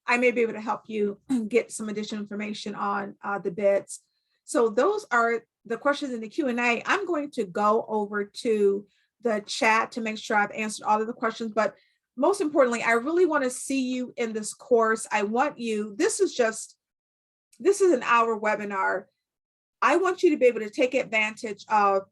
I may be able to help you get some additional information on the bids. So those are the questions in the Q&A. I'm going to go over to the chat to make sure I've answered all of the questions. But most importantly, I really want to see you in this course. I want you, this is an hour webinar. I want you to be able to take advantage of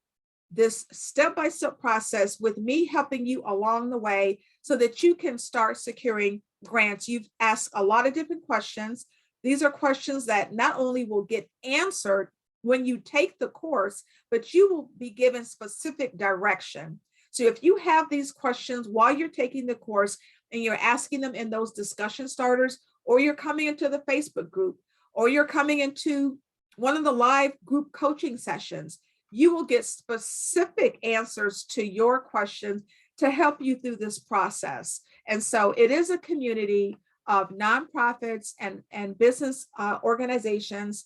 this step-by-step process with me helping you along the way so that you can start securing grants. You've asked a lot of different questions. These are questions that not only will get answered when you take the course, but you will be given specific direction. So if you have these questions while you're taking the course and you're asking them in those discussion starters, or you're coming into the Facebook group, or you're coming into one of the live group coaching sessions, you will get specific answers to your questions to help you through this process. And so it is a community of nonprofits and business organizations.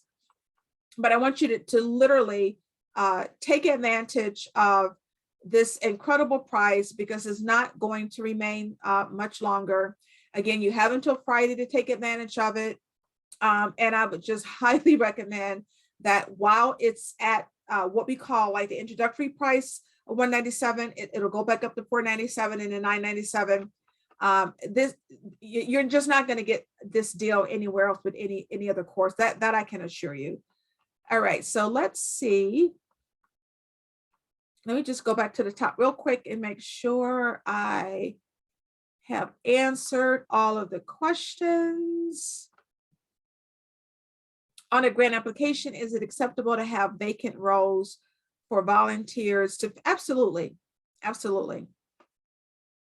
But I want you to literally take advantage of this incredible price, because it's not going to remain much longer. Again, you have until Friday to take advantage of it. And I would just highly recommend that while it's at what we call like the introductory price of $197, it'll go back up to $497 and then $997. You're just not going to get this deal anywhere else with any other course. That I can assure you. All right, so let's see. Let me just go back to the top real quick and make sure I have answered all of the questions. On a grant application, is it acceptable to have vacant roles for volunteers to? Absolutely, absolutely.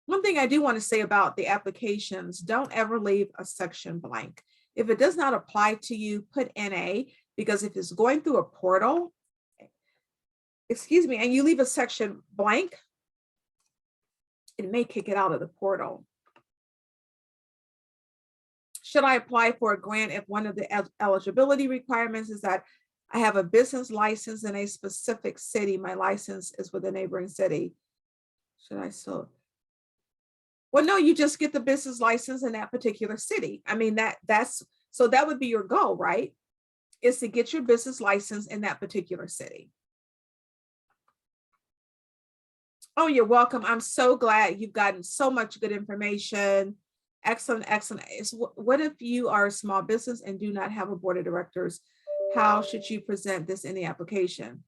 One thing I do want to say about the applications, don't ever leave a section blank. If it does not apply to you, put NA, because if it's going through a portal, excuse me, and you leave a section blank, it may kick it out of the portal. Should I apply for a grant if one of the eligibility requirements is that I have a business license in a specific city? My license is with a neighboring city. Should I still? Well, no, you just get the business license in that particular city. I mean, so that would be your goal, right? Is to get your business license in that particular city. Oh, you're welcome. I'm so glad you've gotten so much good information. Excellent, excellent. What if you are a small business and do not have a board of directors? How should you present this in the application?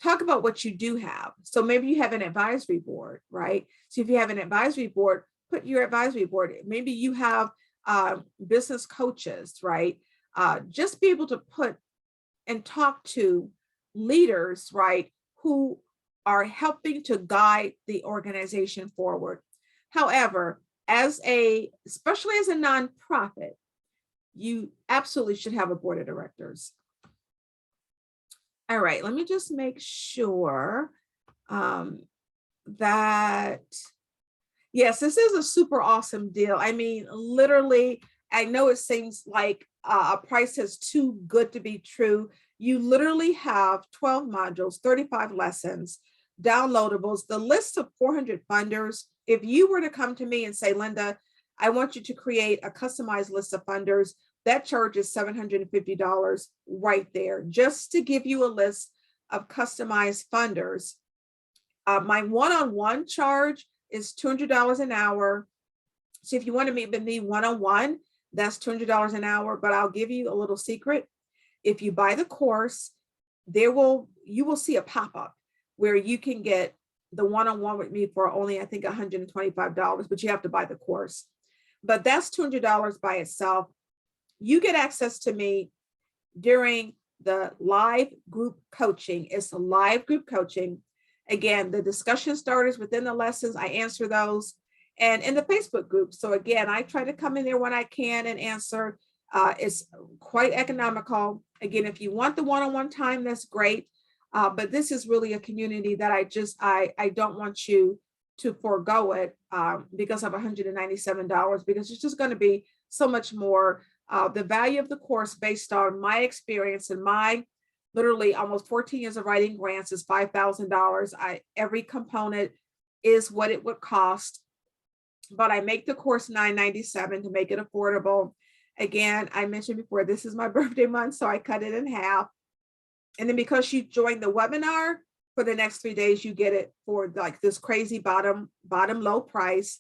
Talk about what you do have. So maybe you have an advisory board, right? So if you have an advisory board, put your advisory board. Maybe you have business coaches, right? Just be able to put and talk to leaders, right, who are helping to guide the organization forward. However, especially as a nonprofit, you absolutely should have a board of directors. All right, let me just make sure that, yes, this is a super awesome deal. I mean, literally, I know it seems like a price that's too good to be true. You literally have 12 modules, 35 lessons, downloadables, the list of 400 funders. If you were to come to me and say, Linda, I want you to create a customized list of funders, that charge is $750 right there, just to give you a list of customized funders. My one-on-one charge is $200 an hour. So if you want to meet with me one-on-one, that's $200 an hour, but I'll give you a little secret. If you buy the course, you will see a pop-up where you can get the one-on-one with me for only, I think, $125, but you have to buy the course. But that's $200 by itself. You get access to me during the live group coaching. It's a live group coaching. Again, the discussion starters within the lessons, I answer those. And in the Facebook group. So again, I try to come in there when I can and answer. It's quite economical. Again, if you want the one-on-one time, that's great. But this is really a community that I don't want you to forego it because of $197, because it's just going to be so much more. The value of the course based on my experience and my literally almost 14 years of writing grants is $5,000. Every component is what it would cost, but I make the course $997 to make it affordable. Again, I mentioned before, this is my birthday month, so I cut it in half. And then because you join the webinar for the next 3 days, you get it for like this crazy bottom low price,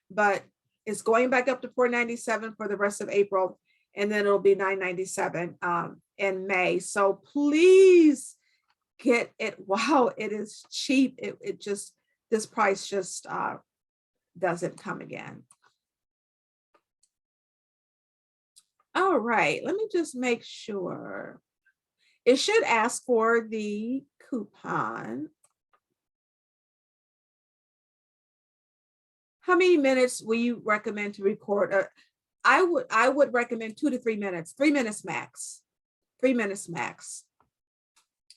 but it's going back up to $497 for the rest of April. And then it'll be $997 in May. So please get it while it is cheap. This price just doesn't come again. All right, let me just make sure. It should ask for the coupon. How many minutes will you recommend to record? I would recommend 2 to 3 minutes, 3 minutes max, 3 minutes max.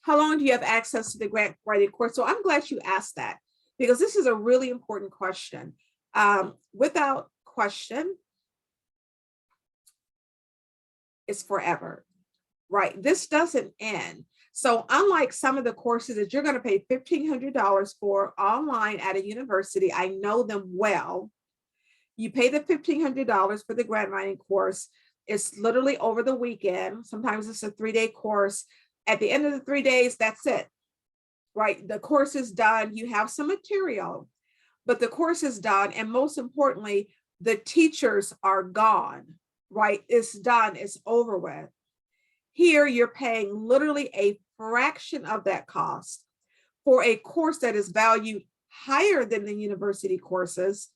How long do you have access to the grant writing course? So I'm glad you asked that, because this is a really important question. Without question, it's forever, right? This doesn't end. So unlike some of the courses that you're going to pay $1,500 for online at a university, I know them well. You pay the $1,500 for the grant writing course. It's literally over the weekend. Sometimes it's a 3-day course. At the end of the 3 days, that's it, right? The course is done. You have some material, but the course is done. And most importantly, the teachers are gone, right? It's done. It's over with. Here, you're paying literally a fraction of that cost for a course that is valued higher than the university courses.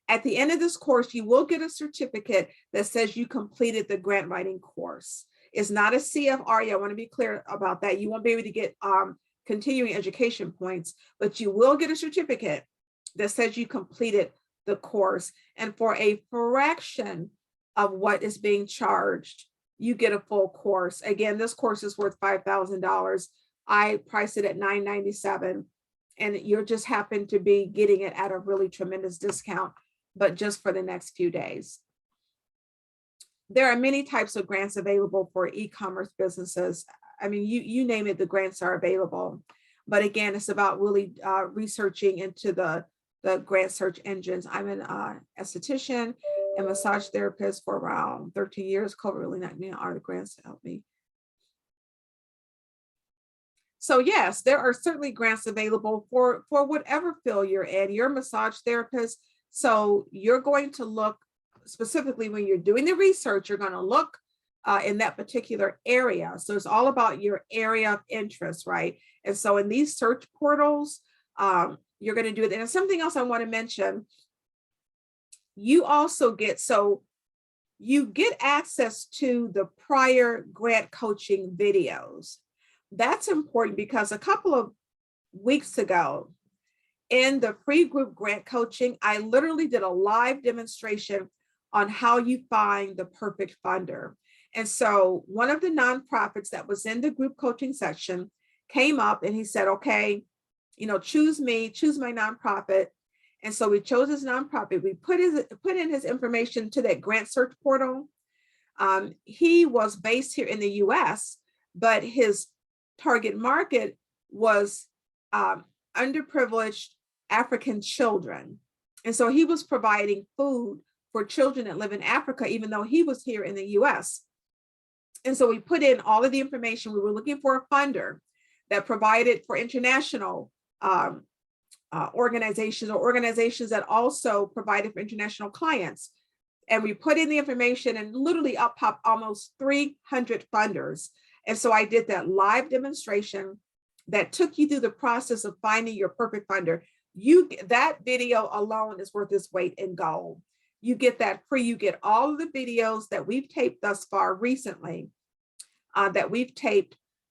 At the end of this course, you will get a certificate that says you completed the grant writing course. It's not a CFR. I want to be clear about that. You won't be able to get continuing education points, but you will get a certificate that says you completed the course. And for a fraction of what is being charged, you get a full course. Again, this course is worth $5,000. I priced it at $997, and you just happen to be getting it at a really tremendous discount, but just for the next few days. There are many types of grants available for e-commerce businesses. I mean, you name it, the grants are available. But again, it's about really researching into the grant search engines. I'm an esthetician and massage therapist for around 13 years. COVID really not me are the grants to help me. So yes, there are certainly grants available for whatever field you're in. You're a massage therapist, so you're going to look specifically when you're doing the research, you're going to look in that particular area. So it's all about your area of interest, right? And so in these search portals, you're going to do it. And something else I want to mention, you also get, so you get access to the prior grant coaching videos. That's important because a couple of weeks ago in the free group grant coaching, I literally did a live demonstration on how you find the perfect funder. And so one of the nonprofits that was in the group coaching section came up and he said, okay, choose me, choose my nonprofit. And so we chose his nonprofit. We put in his information to that grant search portal. He was based here in the US, but his target market was underprivileged African children. And so he was providing food for children that live in Africa, even though he was here in the US. And so we put in all of the information. We were looking for a funder that provided for international organizations, or organizations that also provided for international clients. And we put in the information, and literally up popped almost 300 funders. And so I did that live demonstration that took you through the process of finding your perfect funder. That video alone is worth its weight in gold. You get that free. You get all of the videos that we've taped thus far recently,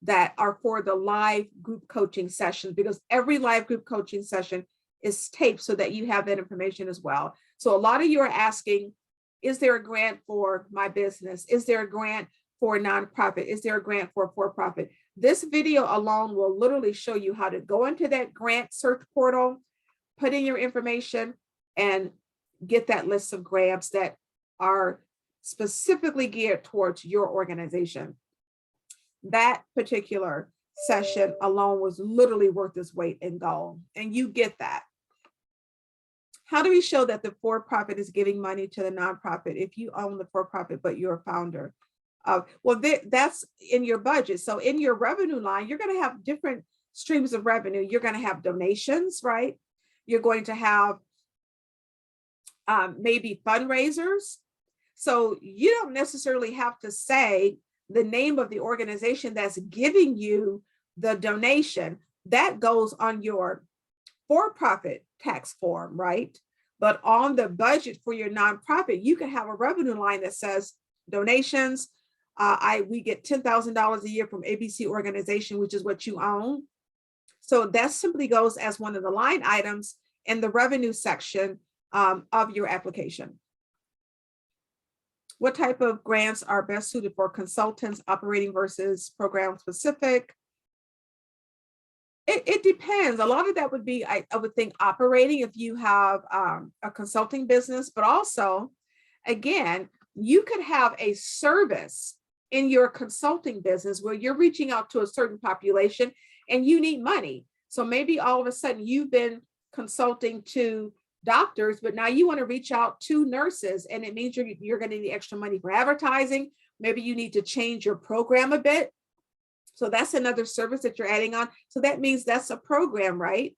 that are for the live group coaching sessions, because every live group coaching session is taped so that you have that information as well. So a lot of you are asking, is there a grant for my business? Is there a grant for a nonprofit? Is there a grant for a for-profit? This video alone will literally show you how to go into that grant search portal, put in your information, and get that list of grants that are specifically geared towards your organization. That particular session alone was literally worth its weight in gold, and you get that. How do we show that the for-profit is giving money to the nonprofit if you own the for-profit but you're a founder? Well, that's in your budget. So in your revenue line, you're going to have different streams of revenue. You're going to have donations, right? You're going to have maybe fundraisers. So you don't necessarily have to say the name of the organization that's giving you the donation. That goes on your for-profit tax form, right? But on the budget for your nonprofit, you can have a revenue line that says donations. We get $10,000 a year from ABC organization, which is what you own. So that simply goes as one of the line items in the revenue section of your application. What type of grants are best suited for consultants, operating versus program specific? It depends. A lot of that would be, I would think, operating if you have a consulting business, but also, again, you could have a service in your consulting business where you're reaching out to a certain population and you need money. So maybe all of a sudden you've been consulting to doctors, but now you want to reach out to nurses, and it means you're going to need extra money for advertising. Maybe you need to change your program a bit. So that's another service that you're adding on. So that means that's a program, right?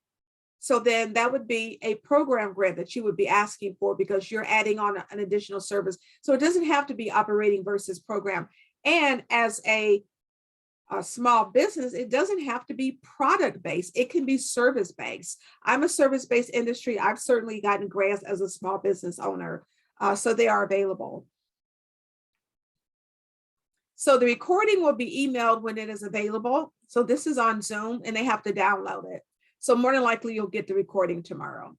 So then that would be a program grant that you would be asking for because you're adding on an additional service. So it doesn't have to be operating versus program. And as a small business, it doesn't have to be product-based. It can be service-based. I'm a service-based industry. I've certainly gotten grants as a small business owner. So they are available. So the recording will be emailed when it is available. So this is on Zoom and they have to download it. So more than likely you'll get the recording tomorrow.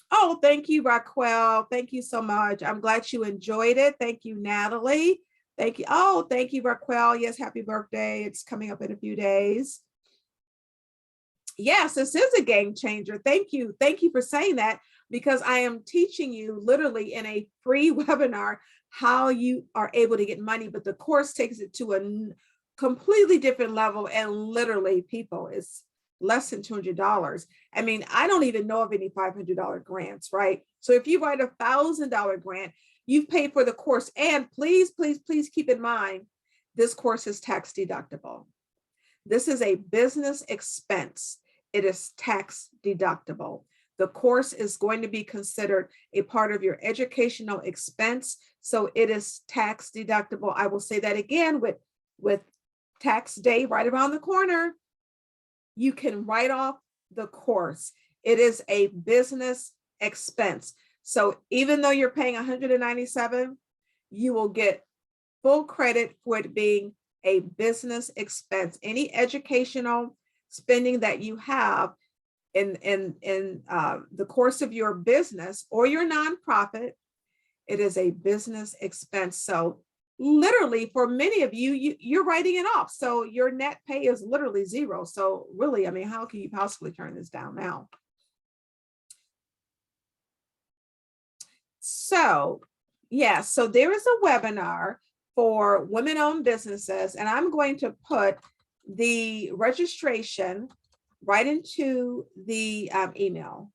Oh, thank you, Raquel. Thank you so much. I'm glad you enjoyed it. Thank you, Natalie. Thank you. Oh, thank you, Raquel. Yes, happy birthday. It's coming up in a few days. Yes, this is a game changer. Thank you. Thank you for saying that, because I am teaching you literally in a free webinar how you are able to get money, but the course takes it to a completely different level. And literally, people, it's less than $200. I mean, I don't even know of any $500 grants, right? So if you write a $1,000 grant, you've paid for the course. And please, please, please keep in mind, this course is tax deductible. This is a business expense. It is tax deductible. The course is going to be considered a part of your educational expense. So it is tax deductible. I will say that again, with tax day right around the corner, you can write off the course. It is a business expense. So even though you're paying $197, you will get full credit for it being a business expense. Any educational spending that you have in the course of your business or your nonprofit, it is a business expense. So literally for many of you, you're writing it off. So your net pay is literally zero. So really, I mean, how can you possibly turn this down now? So yeah, so there is a webinar for women-owned businesses, and I'm going to put the registration right into the email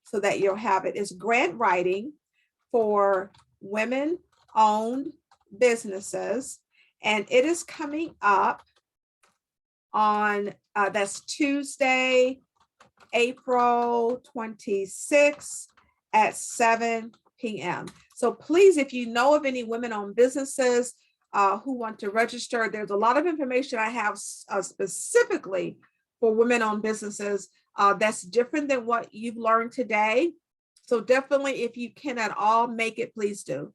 so that you'll have it. It's grant writing for women-owned businesses, and it is coming up on, that's Tuesday, April 26th at 7 p.m. So please, if you know of any women-owned businesses who want to register, there's a lot of information I have specifically for women-owned businesses that's different than what you've learned today. So definitely, if you can at all make it, please do.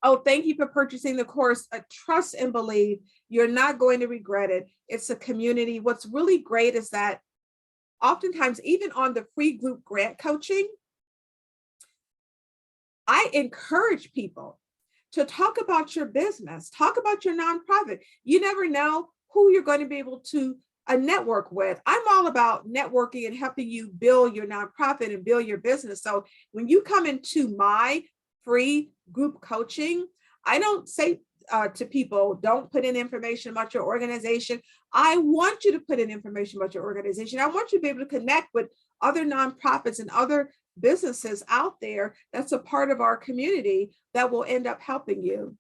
Oh, thank you for purchasing the course. Trust and believe, you're not going to regret it. It's a community. What's really great is that oftentimes, even on the free group grant coaching, I encourage people to talk about your business, talk about your nonprofit. You never know who you're going to be able to network with. I'm all about networking and helping you build your nonprofit and build your business. So when you come into my free group coaching, I don't say to people, don't put in information about your organization. I want you to put in information about your organization. I want you to be able to connect with other nonprofits and other businesses out there that's a part of our community that will end up helping you.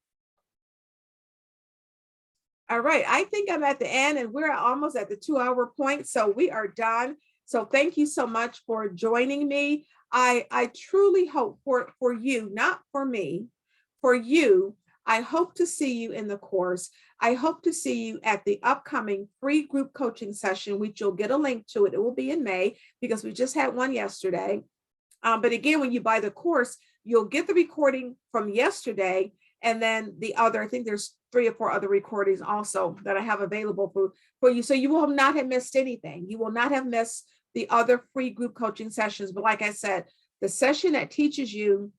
All right, I think I'm at the end and we're almost at the 2-hour point, so we are done. So thank you so much for joining me. I truly hope for you, not for me, for you, I hope to see you in the course. I hope to see you at the upcoming free group coaching session, which you'll get a link to it. It will be in May because we just had one yesterday. But again, when you buy the course, you'll get the recording from yesterday, and then the other, I think there's 3 or 4 other recordings also that I have available for you. So you will not have missed anything. You will not have missed the other free group coaching sessions. But like I said, the session that teaches you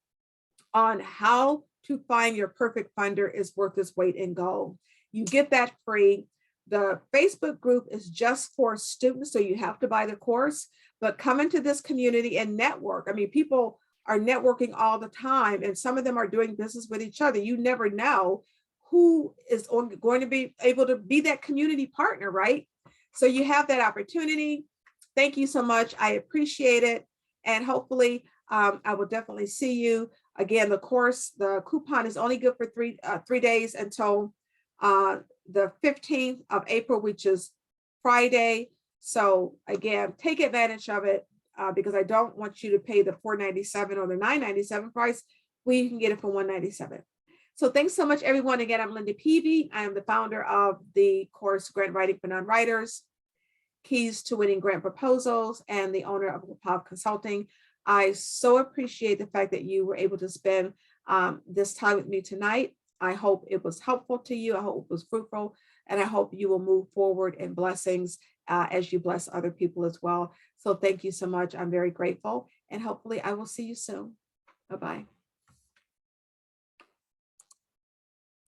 on how to find your perfect funder is worth its weight in gold. You get that free. The Facebook group is just for students, so you have to buy the course, but come into this community and network. I mean, people are networking all the time, and some of them are doing business with each other. You never know who is going to be able to be that community partner, right? So you have that opportunity. Thank you so much. I appreciate it. And hopefully I will definitely see you. Again, the course, the coupon is only good for 3 days until the 15th of April, which is Friday. So again, take advantage of it because I don't want you to pay the $497 or the $997 price. We can get it for $197. So thanks so much, everyone. Again, I'm Linda Peavy. I am the founder of the course Grant Writing for Non-Writers, Keys to Winning Grant Proposals, and the owner of LaPav Consulting. I so appreciate the fact that you were able to spend this time with me tonight. I hope it was helpful to you. I hope it was fruitful, and I hope you will move forward in blessings as you bless other people as well. So thank you so much. I'm very grateful, and hopefully I will see you soon. Bye-bye.